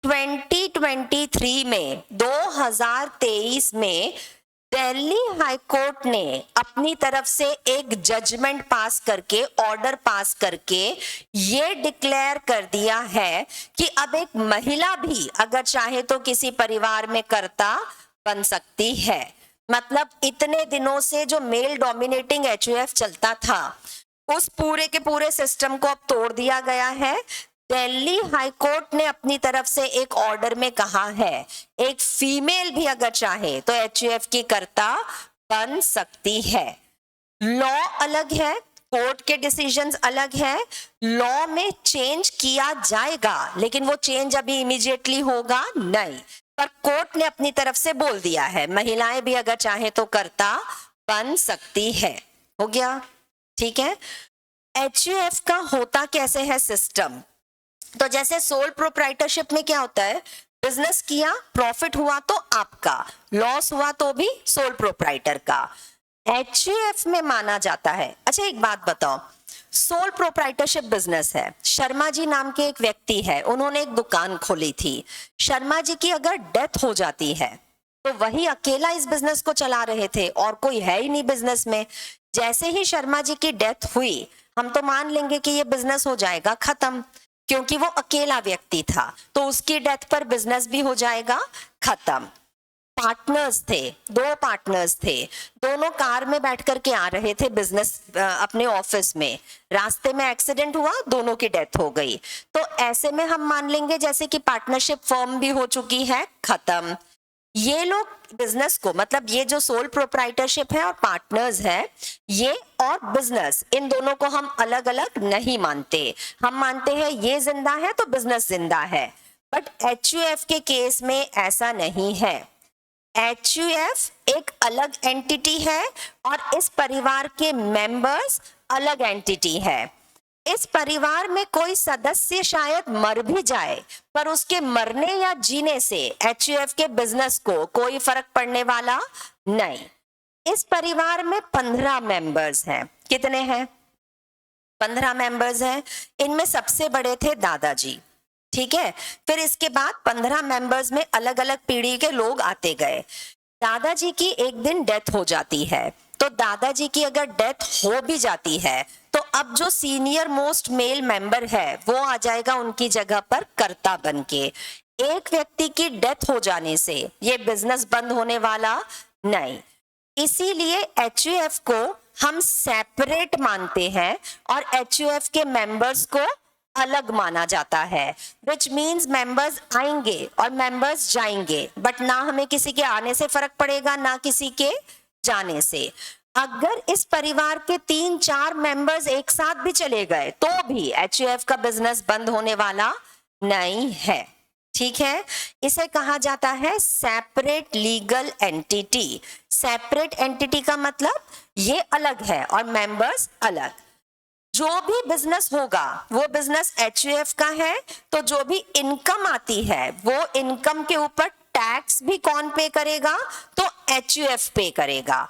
2023 में 2023 में दिल्ली हाई कोर्ट ने अपनी तरफ से एक जजमेंट पास करके, ऑर्डर पास करके ये डिक्लेयर कर दिया है कि अब एक महिला भी अगर चाहे तो किसी परिवार में कर्ता बन सकती है। मतलब इतने दिनों से जो मेल डोमिनेटिंग HUF चलता था उस पूरे के पूरे सिस्टम को अब तोड़ दिया गया है। दिल्ली हाई कोर्ट ने अपनी तरफ से एक ऑर्डर में कहा है एक फीमेल भी अगर चाहे तो HUF की कर्ता बन सकती है। लॉ अलग है, कोर्ट के डिसीजंस अलग है, लॉ में चेंज किया जाएगा लेकिन वो चेंज अभी इमीडिएटली होगा नहीं, पर कोर्ट ने अपनी तरफ से बोल दिया है महिलाएं भी अगर चाहे तो कर्ता बन सकती है। हो गया, ठीक है। HUF का होता कैसे है सिस्टम? तो जैसे सोल प्रोप्राइटरशिप में क्या होता है, बिजनेस किया, प्रॉफिट हुआ तो आपका, लॉस हुआ तो भी सोल प्रोप्राइटर का। HUF में माना जाता है, अच्छा एक बात बताओ, सोल प्रोप्राइटरशिप बिजनेस है, शर्मा जी नाम के एक व्यक्ति है, उन्होंने एक दुकान खोली थी। शर्मा जी की अगर डेथ हो जाती है तो वही अकेला इस बिजनेस को चला रहे थे और कोई है ही नहीं बिजनेस में। जैसे ही शर्मा जी की डेथ हुई हम तो मान लेंगे कि ये बिजनेस हो जाएगा खत्म, क्योंकि वो अकेला व्यक्ति था, तो उसकी डेथ पर बिजनेस भी हो जाएगा खत्म। पार्टनर्स थे, दो पार्टनर्स थे, दोनों कार में बैठ करके आ रहे थे बिजनेस अपने ऑफिस में, रास्ते में एक्सीडेंट हुआ, दोनों की डेथ हो गई। तो ऐसे में हम मान लेंगे जैसे कि पार्टनरशिप फॉर्म भी हो चुकी है, खत्म। ये लोग बिजनेस को, मतलब ये जो सोल प्रोप्राइटरशिप है और पार्टनर्स है, ये और बिजनेस, इन दोनों को हम अलग अलग नहीं मानते। हम मानते हैं ये जिंदा है तो बिजनेस जिंदा है, बट HUF के केस में ऐसा नहीं है। HUF एक अलग एंटिटी है और इस परिवार के मेंबर्स अलग एंटिटी है। इस परिवार में कोई सदस्य शायद मर भी जाए पर उसके मरने या जीने से HUF के बिजनेस को कोई फर्क पड़ने वाला नहीं। इस परिवार में 15 मेंबर्स हैं। कितने हैं? 15 मेंबर्स हैं। इनमें सबसे बड़े थे दादाजी, ठीक है। फिर इसके बाद 15 मेंबर्स में अलग अलग पीढ़ी के लोग आते गए। दादाजी की एक दिन डेथ हो जाती है, तो दादाजी की अगर डेथ हो भी जाती है तो अब जो सीनियर मोस्ट मेल मेंबर है वो आ जाएगा उनकी जगह पर कर्ता बनके। एक व्यक्ति की डेथ हो जाने से ये बिजनेस बंद होने वाला नहीं। इसीलिए HUF को हम सेपरेट मानते हैं और HUF के मेंबर्स को अलग माना जाता है, विच मीन्स मेंबर्स आएंगे और मेंबर्स जाएंगे, बट ना हमें किसी के आने से फर्क पड़ेगा ना किसी के जाने से। अगर इस परिवार के 3-4 मेंबर्स एक साथ भी चले गए तो भी HUF का बिजनेस बंद होने वाला नहीं है। ठीक है, इसे कहा जाता है separate legal entity. Separate entity का मतलब ये अलग है और मेंबर्स अलग। जो भी बिजनेस होगा वो बिजनेस एचयूएफ का है, तो जो भी इनकम आती है वो इनकम के ऊपर टैक्स भी कौन पे करेगा? तो एचयूएफ पे करेगा।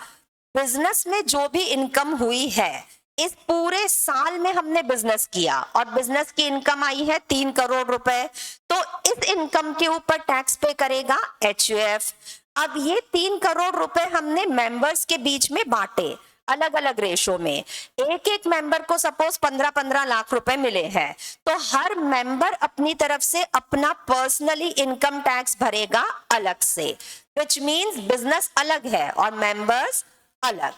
बिजनेस में जो भी इनकम हुई है, इस पूरे साल में हमने बिजनेस किया और बिजनेस की इनकम आई है 3 करोड़ रुपए, तो इस इनकम के ऊपर टैक्स पे करेगा एचयूएफ। अब ये 3 करोड़ रुपए हमने मेंबर्स के बीच में बांटे अलग अलग रेशो में। एक एक मेंबर को सपोज 15-15 लाख रुपए मिले हैं, तो हर मेंबर अपनी तरफ से अपना पर्सनली इनकम टैक्स भरेगा अलग से, विच मींस बिजनेस अलग है और मेंबर्स अलग।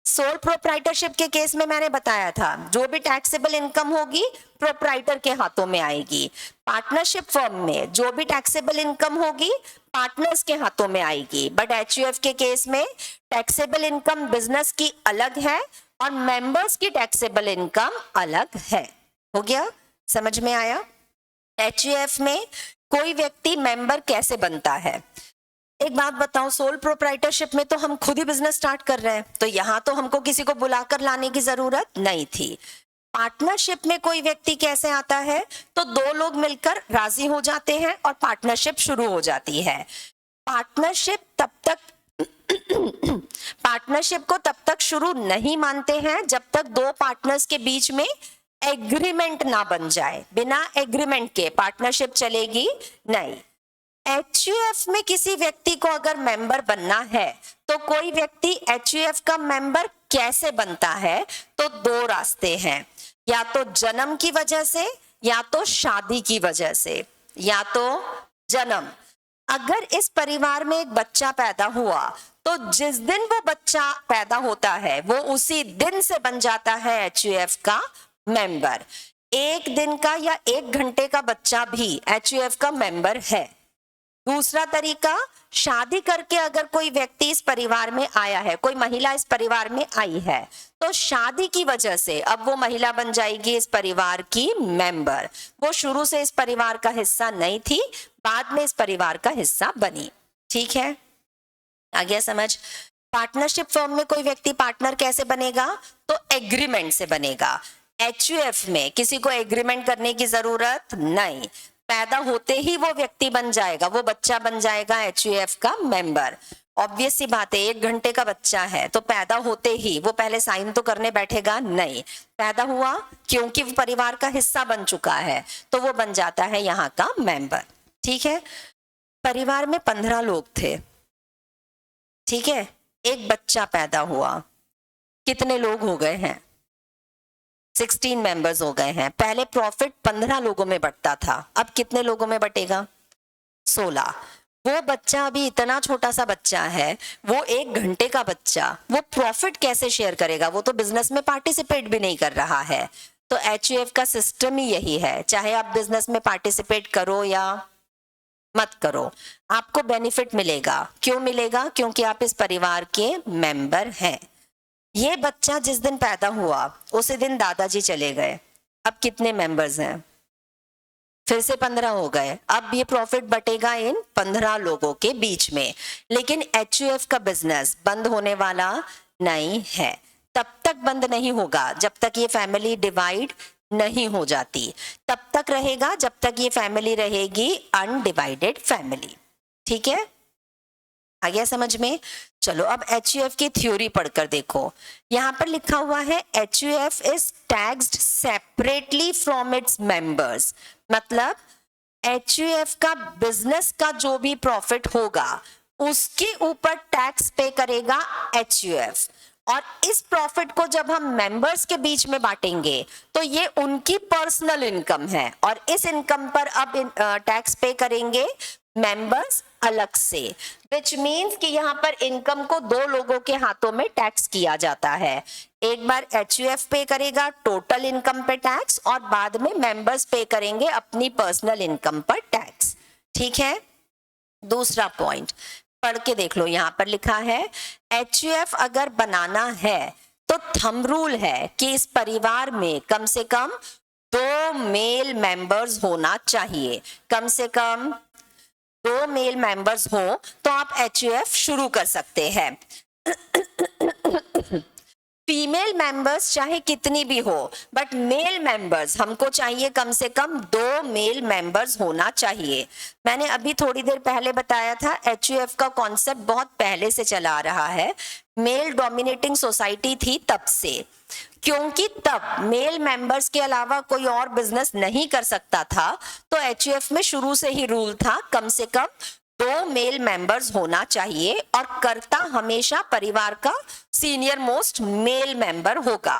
सोल प्रोप्राइटरशिप के केस में मैंने बताया था जो भी टैक्सेबल इनकम होगी प्रोप्राइटर के हाथों में आएगी। पार्टनरशिप फर्म में जो भी टैक्सेबल इनकम होगी पार्टनर्स के हाथों में आएगी। बट एचयूएफ के केस में टैक्सेबल इनकम बिजनेस की अलग है और मेंबर्स की टैक्सेबल इनकम अलग है। हो गया? समझ में आया? एचयूएफ में कोई व्यक्ति मेंबर कैसे बनता है? एक बात बताओ, सोल प्रोप्राइटरशिप में तो हम खुद ही बिजनेस स्टार्ट कर रहे हैं, तो यहाँ तो हमको किसी को बुलाकर लाने की जरूरत नहीं थी। पार्टनरशिप में कोई व्यक्ति कैसे आता है? तो 2 लोग मिलकर राजी हो जाते हैं और पार्टनरशिप शुरू हो जाती है। पार्टनरशिप को तब तक शुरू नहीं मानते हैं जब तक 2 पार्टनर्स के बीच में एग्रीमेंट ना बन जाए। बिना एग्रीमेंट के पार्टनरशिप चलेगी नहीं। एचयूएफ में किसी व्यक्ति को अगर मेंबर बनना है तो कोई व्यक्ति एचयूएफ का मेंबर कैसे बनता है? तो 2 रास्ते हैं, या तो जन्म की वजह से या तो शादी की वजह से। या तो जन्म, अगर इस परिवार में एक बच्चा पैदा हुआ तो जिस दिन वो बच्चा पैदा होता है वो उसी दिन से बन जाता है एचयूएफ का मेंबर। 1 दिन का या 1 घंटे का बच्चा भी एचयूएफ का मेंबर है। दूसरा तरीका, शादी करके अगर कोई व्यक्ति इस परिवार में आया है, कोई महिला इस परिवार में आई है, तो शादी की वजह से अब वो महिला बन जाएगी इस परिवार की मेंबर। वो शुरू से इस परिवार का हिस्सा नहीं थी, बाद में इस परिवार का हिस्सा बनी। ठीक है, आ गया समझ? पार्टनरशिप फर्म में कोई व्यक्ति पार्टनर कैसे बनेगा? तो एग्रीमेंट से बनेगा। एचयूएफ में किसी को एग्रीमेंट करने की जरूरत नहीं, पैदा होते ही वो व्यक्ति बन जाएगा, वो बच्चा बन जाएगा एचयूएफ का मेंबर। ऑब्वियस सी बात है, 1 घंटे का बच्चा है तो पैदा होते ही वो पहले साइन तो करने बैठेगा नहीं, पैदा हुआ क्योंकि वो परिवार का हिस्सा बन चुका है तो वो बन जाता है यहाँ का मेंबर। ठीक है, परिवार में 15 लोग थे, ठीक है, एक बच्चा पैदा हुआ, कितने लोग हो गए हैं? 16 मेंबर्स हो गए हैं। पहले प्रॉफिट 15 लोगों में बंटता था, अब कितने लोगों में बटेगा? 16। वो बच्चा अभी इतना छोटा सा बच्चा है, वो 1 घंटे का बच्चा, वो प्रॉफिट कैसे शेयर करेगा? वो तो बिजनेस में पार्टिसिपेट भी नहीं कर रहा है। तो एचयूएफ का सिस्टम ही यही है, चाहे आप बिजनेस में पार्टिसिपेट करो या मत करो, आपको बेनिफिट मिलेगा। क्यों मिलेगा? क्योंकि आप इस परिवार के मेंबर हैं। ये बच्चा जिस दिन पैदा हुआ उसी दिन दादाजी चले गए, अब कितने मेंबर्स हैं? फिर से 15 हो गए। अब ये प्रॉफिट बटेगा इन 15 लोगों के बीच में। लेकिन एचयूएफ का बिजनेस बंद होने वाला नहीं है, तब तक बंद नहीं होगा जब तक ये फैमिली डिवाइड नहीं हो जाती, तब तक रहेगा जब तक ये फैमिली रहेगी अनडिवाइडेड फैमिली। ठीक है, आ गया समझ में? चलो अब एचयूएफ की थ्योरी पढ़कर देखो। यहां पर लिखा हुआ है HUF is taxed separately from its members. मतलब एचयूएफ का बिजनेस का जो भी प्रॉफिट होगा उसके ऊपर टैक्स पे करेगा एचयूएफ, और इस प्रॉफिट को जब हम मेंबर्स के बीच में बांटेंगे तो ये उनकी पर्सनल इनकम है और इस इनकम पर अब टैक्स पे करेंगे मेंबर्स अलग से, विच मीन्स कि यहाँ पर इनकम को 2 लोगों के हाथों में टैक्स किया जाता है। एक बार एचयूएफ पे करेगा टोटल इनकम पे टैक्स और बाद में मेंबर्स पे करेंगे अपनी पर्सनल इनकम पर टैक्स। ठीक है, दूसरा पॉइंट पढ़ के देख लो, यहाँ पर लिखा है एचयूएफ अगर बनाना है तो थंब रूल है कि इस परिवार में कम से कम 2 मेल मेंबर्स होना चाहिए, कम से कम 2 मेल मेंबर्स हो तो आप HUF शुरू कर सकते हैं। फीमेल मेंबर्स चाहे कितनी भी हो, बट मेल मेंबर्स हमको चाहिए कम से कम 2 मेल मेंबर्स होना चाहिए। मैंने अभी थोड़ी देर पहले बताया था HUF का कॉन्सेप्ट बहुत पहले से चला आ रहा है, मेल डोमिनेटिंग सोसाइटी थी तब से, क्योंकि तब मेल मेंबर्स के अलावा कोई और बिजनेस नहीं कर सकता था, तो HUF में शुरू से ही रूल था कम से कम 2 मेल मेंबर्स होना चाहिए और कर्ता हमेशा परिवार का सीनियर मोस्ट मेल मेंबर होगा।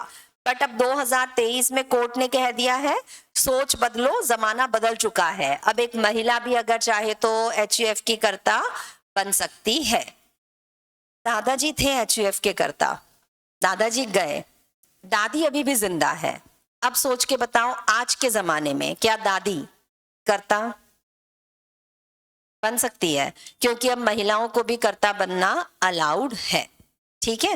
बट अब 2023 में कोर्ट ने कह दिया है सोच बदलो, जमाना बदल चुका है, अब एक महिला भी अगर चाहे तो HUF की कर्ता बन सकती है। दादाजी थे HUF के कर्ता, दादाजी गए, दादी अभी भी जिंदा है। अब सोच के बताओ आज के जमाने में क्या दादी कर्ता बन सकती है? क्योंकि अब महिलाओं को भी कर्ता बनना अलाउड है। ठीक है,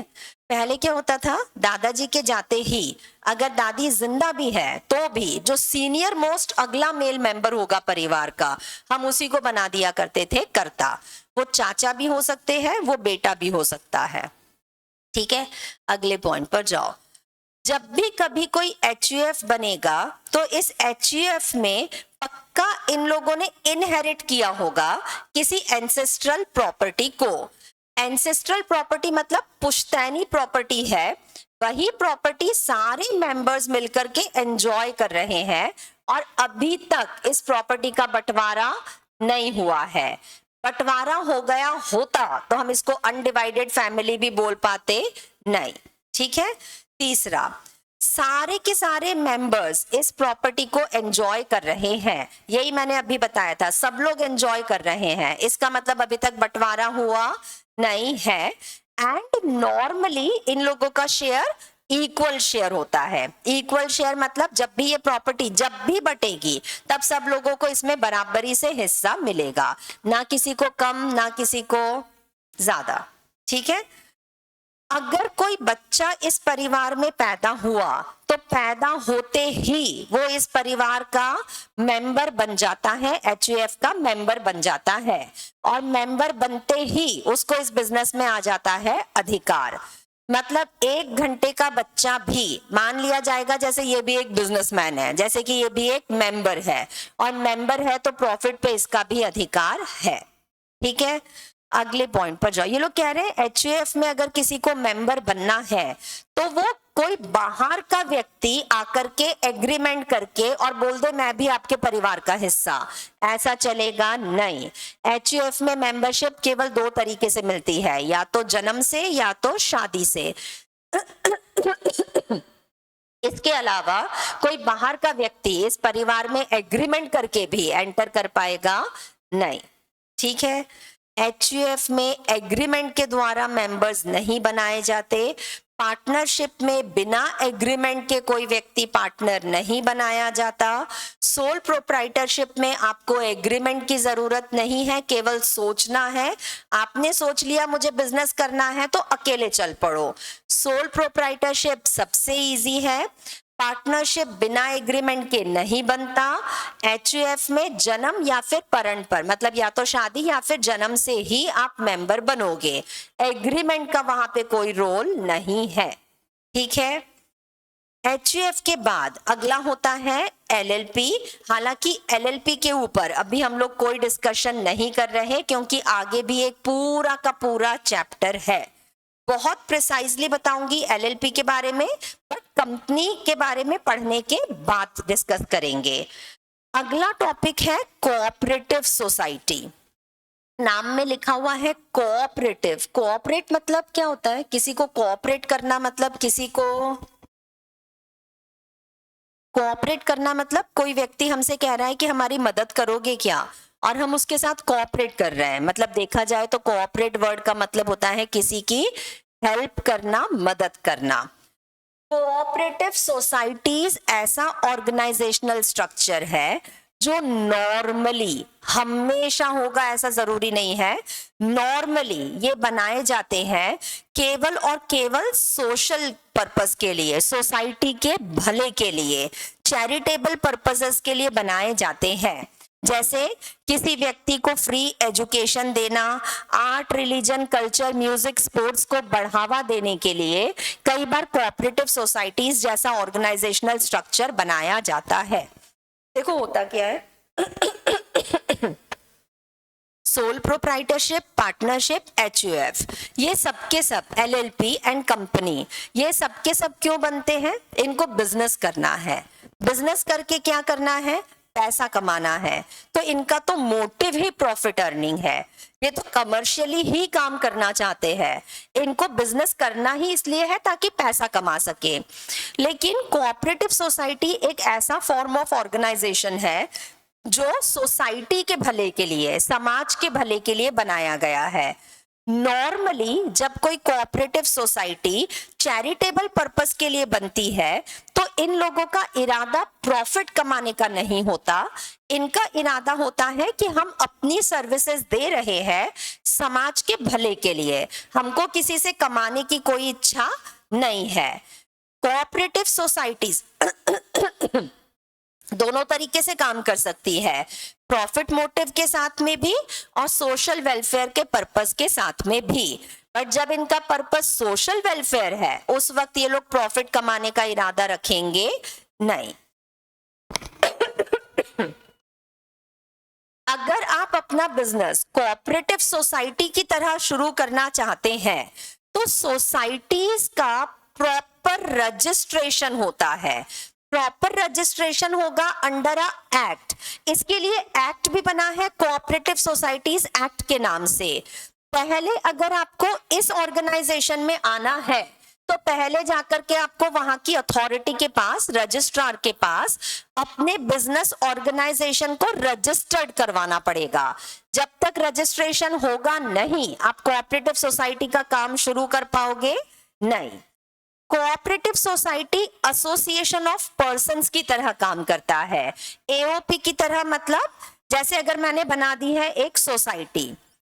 पहले क्या होता था, दादाजी के जाते ही अगर दादी जिंदा भी है तो भी जो सीनियर मोस्ट अगला मेल मेंबर होगा परिवार का, हम उसी को बना दिया करते थे कर्ता। वो चाचा भी हो सकते हैं, वो बेटा भी हो सकता है। ठीक है, अगले पॉइंट पर जाओ। जब भी कभी कोई HUF बनेगा तो इस HUF में पक्का इन लोगों ने इनहेरिट किया होगा किसी एंसेस्ट्रल प्रॉपर्टी को। एंसेस्ट्रल प्रॉपर्टी मतलब पुश्तैनी प्रॉपर्टी है, वही प्रॉपर्टी सारे मेंबर्स मिलकर के एंजॉय कर रहे हैं और अभी तक इस प्रॉपर्टी का बंटवारा नहीं हुआ है। बंटवारा हो गया होता तो हम इसको अनडिवाइडेड फैमिली भी बोल पाते नहीं। ठीक है, तीसरा, सारे के सारे मेंबर्स इस प्रॉपर्टी को एंजॉय कर रहे हैं, यही मैंने अभी बताया था, सब लोग एंजॉय कर रहे हैं, इसका मतलब अभी तक बंटवारा हुआ नहीं है। एंड नॉर्मली इन लोगों का शेयर इक्वल शेयर होता है। इक्वल शेयर मतलब जब भी ये प्रॉपर्टी जब भी बटेगी तब सब लोगों को इसमें बराबरी से हिस्सा मिलेगा, ना किसी को कम ना किसी को ज्यादा। ठीक है, अगर कोई बच्चा इस परिवार में पैदा हुआ तो पैदा होते ही वो इस परिवार का मेंबर बन जाता है, HUF का मेंबर बन जाता है, और मेंबर बनते ही उसको इस बिजनेस में आ जाता है अधिकार। मतलब 1 घंटे का बच्चा भी मान लिया जाएगा जैसे ये भी एक बिजनेसमैन है, जैसे कि ये भी एक मेंबर है, और मेंबर है तो प्रॉफिट पे इसका भी अधिकार है। ठीक है, अगले पॉइंट पर जाओ। ये लोग कह रहे हैं HUF में अगर किसी को मेंबर बनना है तो वो कोई बाहर का व्यक्ति आकर के एग्रीमेंट करके और बोल दे मैं भी आपके परिवार का हिस्सा, ऐसा चलेगा नहीं। HUF में मेंबरशिप केवल 2 तरीके से मिलती है, या तो जन्म से या तो शादी से। इसके अलावा कोई बाहर का व्यक्ति इस परिवार में एग्रीमेंट करके भी एंटर कर पाएगा नहीं। ठीक है, HUF में एग्रीमेंट के द्वारा मेंबर्स नहीं बनाए जाते। पार्टनरशिप में बिना एग्रीमेंट के कोई व्यक्ति पार्टनर नहीं बनाया जाता। सोल प्रोप्राइटरशिप में आपको एग्रीमेंट की जरूरत नहीं है, केवल सोचना है। आपने सोच लिया मुझे बिजनेस करना है तो अकेले चल पड़ो। सोल प्रोप्राइटरशिप सबसे इजी है। पार्टनरशिप बिना एग्रीमेंट के नहीं बनता। HUF में जन्म या फिर परण पर, मतलब या तो शादी या फिर जन्म से ही आप मेंबर बनोगे, एग्रीमेंट का वहां पे कोई रोल नहीं है। ठीक है, HUF के बाद अगला होता है LLP। हालांकि LLP के ऊपर अभी हम लोग कोई डिस्कशन नहीं कर रहे क्योंकि आगे भी एक पूरा का पूरा चैप्टर है, बहुत प्रिसाइजली बताऊंगी LLP के बारे में, बट कंपनी के बारे में पढ़ने के बाद डिस्कस करेंगे। अगला टॉपिक है कोऑपरेटिव सोसाइटी। नाम में लिखा हुआ है कोऑपरेटिव। कोऑपरेट मतलब क्या होता है? किसी को कोऑपरेट करना मतलब किसी को कोऑपरेट करना मतलब कोई व्यक्ति हमसे कह रहा है कि हमारी मदद करोगे क्या, और हम उसके साथ कोऑपरेट कर रहे हैं। मतलब देखा जाए तो कोऑपरेट वर्ड का मतलब होता है किसी की हेल्प करना, मदद करना। कोऑपरेटिव सोसाइटीज ऐसा ऑर्गेनाइजेशनल स्ट्रक्चर है जो नॉर्मली हमेशा होगा ऐसा जरूरी नहीं है, नॉर्मली ये बनाए जाते हैं केवल और केवल सोशल पर्पस के लिए, सोसाइटी के भले के लिए, चैरिटेबल पर्पसेस के लिए बनाए जाते हैं। जैसे किसी व्यक्ति को फ्री एजुकेशन देना, art, religion, culture, music, sports को बढ़ावा देने के लिए कई बार कोऑपरेटिव सोसाइटीज जैसा ऑर्गेनाइजेशनल स्ट्रक्चर बनाया जाता है। देखो होता क्या है, सोल प्रोप्राइटरशिप, पार्टनरशिप, HUF, ये सबके सब, LLP एंड कंपनी, ये सबके सब क्यों बनते हैं? इनको बिजनेस करना है। बिजनेस करके क्या करना है? पैसा कमाना है। तो इनका तो मोटिव ही प्रॉफिट अर्निंग है, ये तो कमर्शियली ही काम करना चाहते हैं। इनको बिजनेस करना ही इसलिए है ताकि पैसा कमा सके। लेकिन कोऑपरेटिव सोसाइटी एक ऐसा फॉर्म ऑफ ऑर्गेनाइजेशन है जो सोसाइटी के भले के लिए, समाज के भले के लिए बनाया गया है। नॉर्मली जब कोई कोऑपरेटिव सोसाइटी चैरिटेबल पर्पस के लिए बनती है तो इन लोगों का इरादा प्रॉफिट कमाने का नहीं होता। इनका इरादा होता है कि हम अपनी सर्विसेज दे रहे हैं समाज के भले के लिए, हमको किसी से कमाने की कोई इच्छा नहीं है। कोऑपरेटिव सोसाइटीज दोनों तरीके से काम कर सकती है, प्रॉफिट मोटिव के साथ में भी और सोशल वेलफेयर के पर्पस के साथ में भी। बट जब इनका पर्पस सोशल वेलफेयर है उस वक्त ये लोग प्रॉफिट कमाने का इरादा रखेंगे नहीं। अगर आप अपना बिजनेस कोऑपरेटिव सोसाइटी की तरह शुरू करना चाहते हैं तो सोसाइटीज का प्रॉपर रजिस्ट्रेशन होता है। प्रॉपर रजिस्ट्रेशन होगा अंडर अ एक्ट। इसके लिए एक्ट भी बना है, कोऑपरेटिव सोसाइटीज एक्ट के नाम से। पहले अगर आपको इस ऑर्गेनाइजेशन में आना है तो पहले जाकर के आपको वहां की अथॉरिटी के पास, रजिस्ट्रार के पास अपने बिजनेस ऑर्गेनाइजेशन को रजिस्टर्ड करवाना पड़ेगा। जब तक रजिस्ट्रेशन होगा नहीं, आप कोऑपरेटिव सोसाइटी का काम शुरू कर पाओगे नहीं। Cooperative society association of persons की तरह काम करता है। AOP की तरह मतलब जैसे अगर मैंने बना दी है एक सोसाइटी,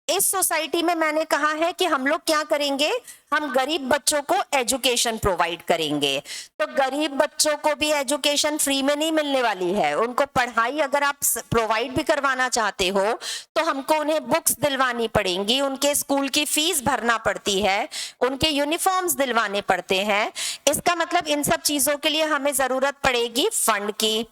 इस सोसाइटी में मैंने कहा है कि हम लोग क्या करेंगे, हम गरीब बच्चों को एजुकेशन प्रोवाइड करेंगे। तो गरीब बच्चों को भी एजुकेशन फ्री में नहीं मिलने वाली है, उनको पढ़ाई अगर आप प्रोवाइड भी करवाना चाहते हो तो हमको उन्हें बुक्स दिलवानी पड़ेंगी, उनके स्कूल की फीस भरना पड़ती है, उनके यूनिफॉर्म्स दिलवाने पड़ते हैं। इसका मतलब इन सब चीजों के लिए हमें जरूरत पड़ेगी फंड की।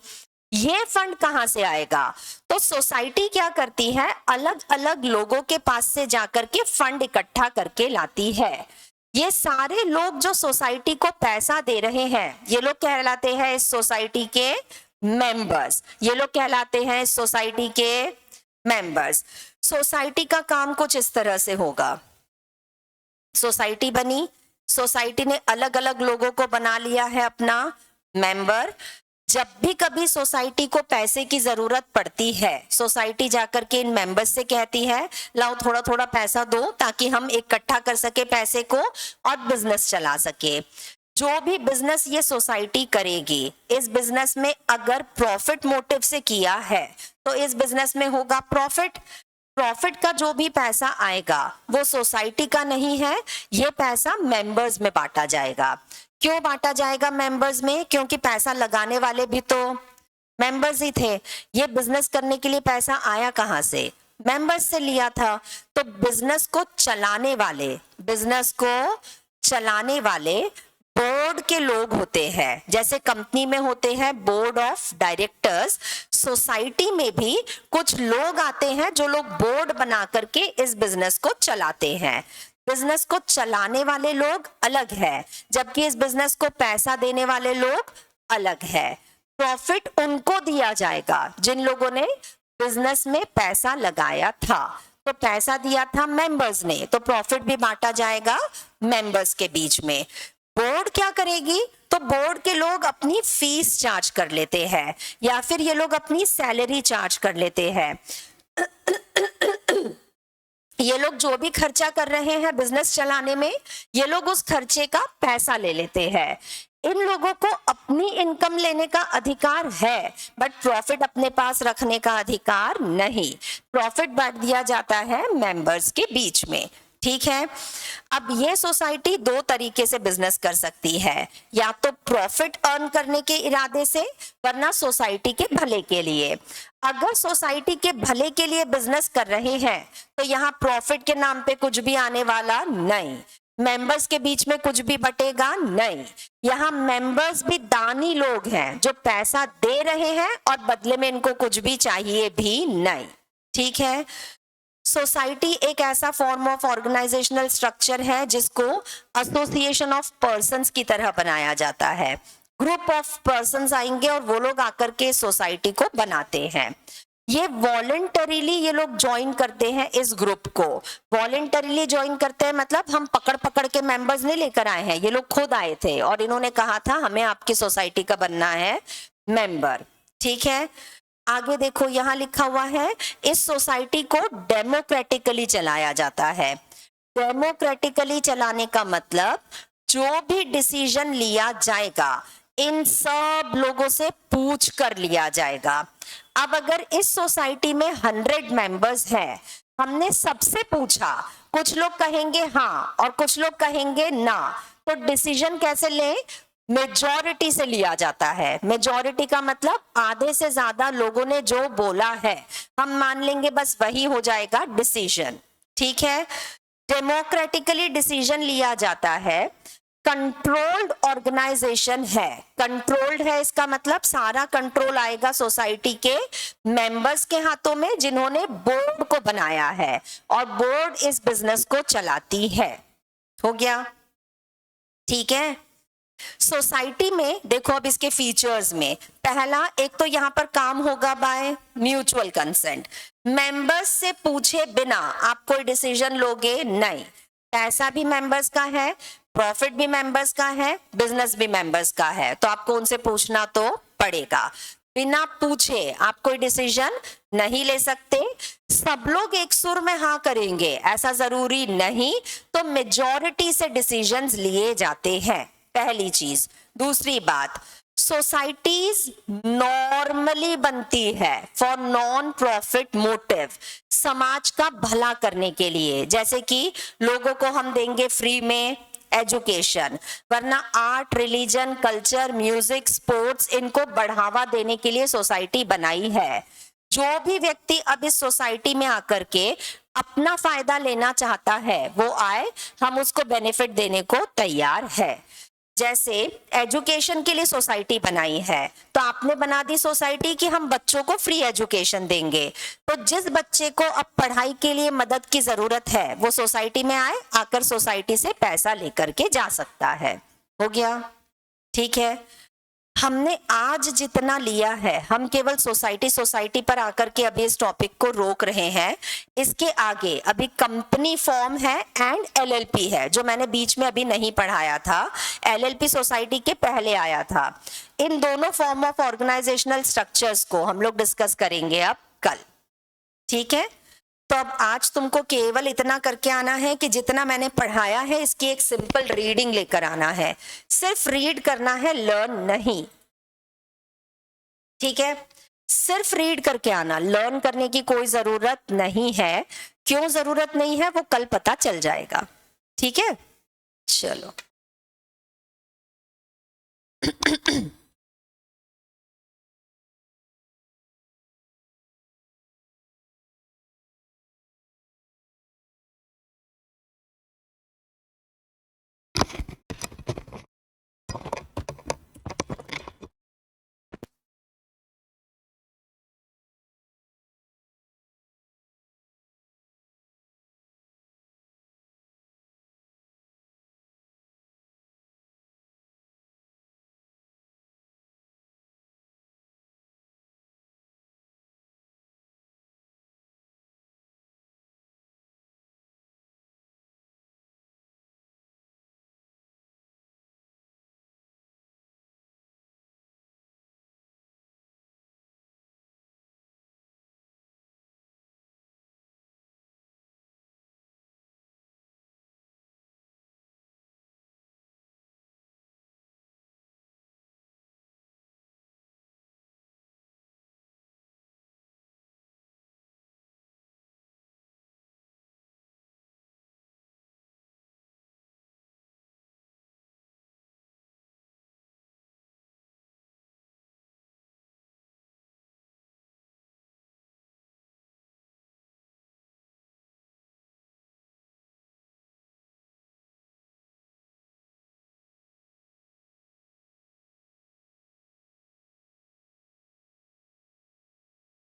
ये फंड कहां से आएगा? तो सोसाइटी क्या करती है, अलग अलग लोगों के पास से जाकर के फंड इकट्ठा करके लाती है। ये सारे लोग जो सोसाइटी को पैसा दे रहे हैं ये लोग कहलाते हैं इस सोसाइटी के मेंबर्स। ये लोग कहलाते हैं इस सोसाइटी के मेंबर्स। सोसाइटी का काम कुछ इस तरह से होगा, सोसाइटी बनी, सोसाइटी ने अलग अलग लोगों को बना लिया है अपना मेंबर। जब भी कभी सोसाइटी को पैसे की जरूरत पड़ती है, सोसाइटी जाकर के इन मेंबर्स से कहती है लाओ थोड़ा थोड़ा पैसा दो ताकि हम इकट्ठा कर सके पैसे को और बिजनेस चला सके। जो भी बिजनेस ये सोसाइटी करेगी, इस बिजनेस में अगर प्रॉफिट मोटिव से किया है तो इस बिजनेस में होगा प्रॉफिट। प्रॉफिट का जो भी पैसा आएगा वो सोसाइटी का नहीं है, ये पैसा मेंबर्स में बांटा जाएगा। क्यों बांटा जाएगा मेंबर्स में? क्योंकि पैसा लगाने वाले भी तो मेंबर्स ही थे। ये बिजनेस करने के लिए पैसा आया कहां से? मेंबर्स से लिया था। तो बिजनेस को चलाने वाले बोर्ड के लोग होते हैं। जैसे कंपनी में होते हैं बोर्ड ऑफ डायरेक्टर्स, सोसाइटी में भी कुछ लोग आते हैं जो लोग बोर्ड बना करके इस बिजनेस को चलाते हैं। बिजनेस को चलाने वाले लोग अलग है, जबकि इस बिजनेस को पैसा देने वाले लोग अलग है। प्रॉफिट उनको दिया जाएगा जिन लोगों ने बिजनेस में पैसा लगाया था। तो पैसा दिया था मेंबर्स ने, तो प्रॉफिट भी बांटा जाएगा मेंबर्स के बीच में। बोर्ड क्या करेगी? तो बोर्ड के लोग अपनी फीस चार्ज कर लेते हैं या फिर ये लोग अपनी सैलरी चार्ज कर लेते हैं। ये लोग जो भी खर्चा कर रहे हैं बिजनेस चलाने में, ये लोग उस खर्चे का पैसा ले लेते हैं। इन लोगों को अपनी इनकम लेने का अधिकार है, बट प्रॉफिट अपने पास रखने का अधिकार नहीं। प्रॉफिट बांट दिया जाता है मेंबर्स के बीच में। ठीक है। अब ये सोसाइटी दो तरीके से बिजनेस कर सकती है, या तो प्रॉफिट अर्न करने के इरादे से, वरना सोसाइटी के भले के लिए। अगर सोसाइटी के भले के लिए बिजनेस कर रहे हैं तो यहाँ प्रॉफिट के नाम पे कुछ भी आने वाला नहीं, मेंबर्स के बीच में कुछ भी बटेगा नहीं। यहाँ मेंबर्स भी दानी लोग हैं जो पैसा दे रहे हैं और बदले में इनको कुछ भी चाहिए भी नहीं। ठीक है। सोसाइटी एक ऐसा फॉर्म ऑफ ऑर्गेनाइजेशनल स्ट्रक्चर है जिसको एसोसिएशन ऑफ पर्संस की तरह बनाया जाता है। ग्रुप ऑफ पर्संस आएंगे और वो लोग आकर के सोसाइटी को बनाते हैं। ये वॉलंटरीली ये लोग ज्वाइन करते हैं इस ग्रुप को। वॉलंटरीली ज्वाइन करते हैं मतलब हम पकड़ पकड़ के मेंबर्स नहीं लेकर आए हैं, ये लोग खुद आए थे और इन्होंने कहा था हमें आपकी सोसाइटी का बनना है मेंबर। ठीक है। आगे देखो यहाँ लिखा हुआ है इस सोसाइटी को डेमोक्रेटिकली चलाया जाता है। डेमोक्रेटिकली चलाने का मतलब जो भी डिसीजन लिया जाएगा इन सब लोगों से पूछ कर लिया जाएगा। अब अगर इस सोसाइटी में 100 मेंबर्स हैं, हमने सबसे पूछा, कुछ लोग कहेंगे हाँ और कुछ लोग कहेंगे ना, तो डिसीजन कैसे लें? मेजॉरिटी से लिया जाता है। मेजॉरिटी का मतलब आधे से ज्यादा लोगों ने जो बोला है हम मान लेंगे, बस वही हो जाएगा डिसीजन। ठीक है। डेमोक्रेटिकली डिसीजन लिया जाता है। कंट्रोल्ड ऑर्गेनाइजेशन है। कंट्रोल्ड है इसका मतलब सारा कंट्रोल आएगा सोसाइटी के मेंबर्स के हाथों में जिन्होंने बोर्ड को बनाया है और बोर्ड इस बिजनेस को चलाती है। हो गया। ठीक है। सोसाइटी में देखो अब इसके फीचर्स में पहला एक तो यहाँ पर काम होगा बाय म्यूचुअल कंसेंट। मेंबर्स से पूछे बिना आप कोई डिसीजन लोगे नहीं। पैसा भी मेंबर्स का है, प्रॉफिट भी मेंबर्स का है, बिजनेस भी मेंबर्स का है, तो आपको उनसे पूछना तो पड़ेगा। बिना पूछे आप कोई डिसीजन नहीं ले सकते। सब लोग एक सुर में हाँ करेंगे ऐसा जरूरी नहीं, तो मेजॉरिटी से डिसीजंस लिए जाते हैं, पहली चीज। दूसरी बात, सोसाइटीज नॉर्मली बनती है फॉर नॉन प्रॉफिट मोटिव, समाज का भला करने के लिए। जैसे कि लोगों को हम देंगे फ्री में एजुकेशन, वरना art, religion, culture, music, sports इनको बढ़ावा देने के लिए सोसाइटी बनाई है। जो भी व्यक्ति अब इस सोसाइटी में आकर के अपना फायदा लेना चाहता है वो आए, हम उसको बेनिफिट देने को तैयार है। जैसे एजुकेशन के लिए सोसाइटी बनाई है, तो आपने बना दी सोसाइटी कि हम बच्चों को फ्री एजुकेशन देंगे, तो जिस बच्चे को अब पढ़ाई के लिए मदद की जरूरत है वो सोसाइटी में आए, आकर सोसाइटी से पैसा लेकर के जा सकता है। हो गया। ठीक है। हमने आज जितना लिया है हम केवल सोसाइटी पर आकर के अभी इस टॉपिक को रोक रहे हैं। इसके आगे अभी कंपनी फॉर्म है एंड एलएलपी है, जो मैंने बीच में अभी नहीं पढ़ाया था। एलएलपी सोसाइटी के पहले आया था। इन दोनों फॉर्म ऑफ ऑर्गेनाइजेशनल स्ट्रक्चर्स को हम लोग डिस्कस करेंगे अब कल। ठीक है। तो अब आज तुमको केवल इतना करके आना है कि जितना मैंने पढ़ाया है इसकी एक सिंपल रीडिंग लेकर आना है। सिर्फ रीड करना है, लर्न नहीं। ठीक है। सिर्फ रीड करके आना, लर्न करने की कोई जरूरत नहीं है। क्यों जरूरत नहीं है वो कल पता चल जाएगा। ठीक है। चलो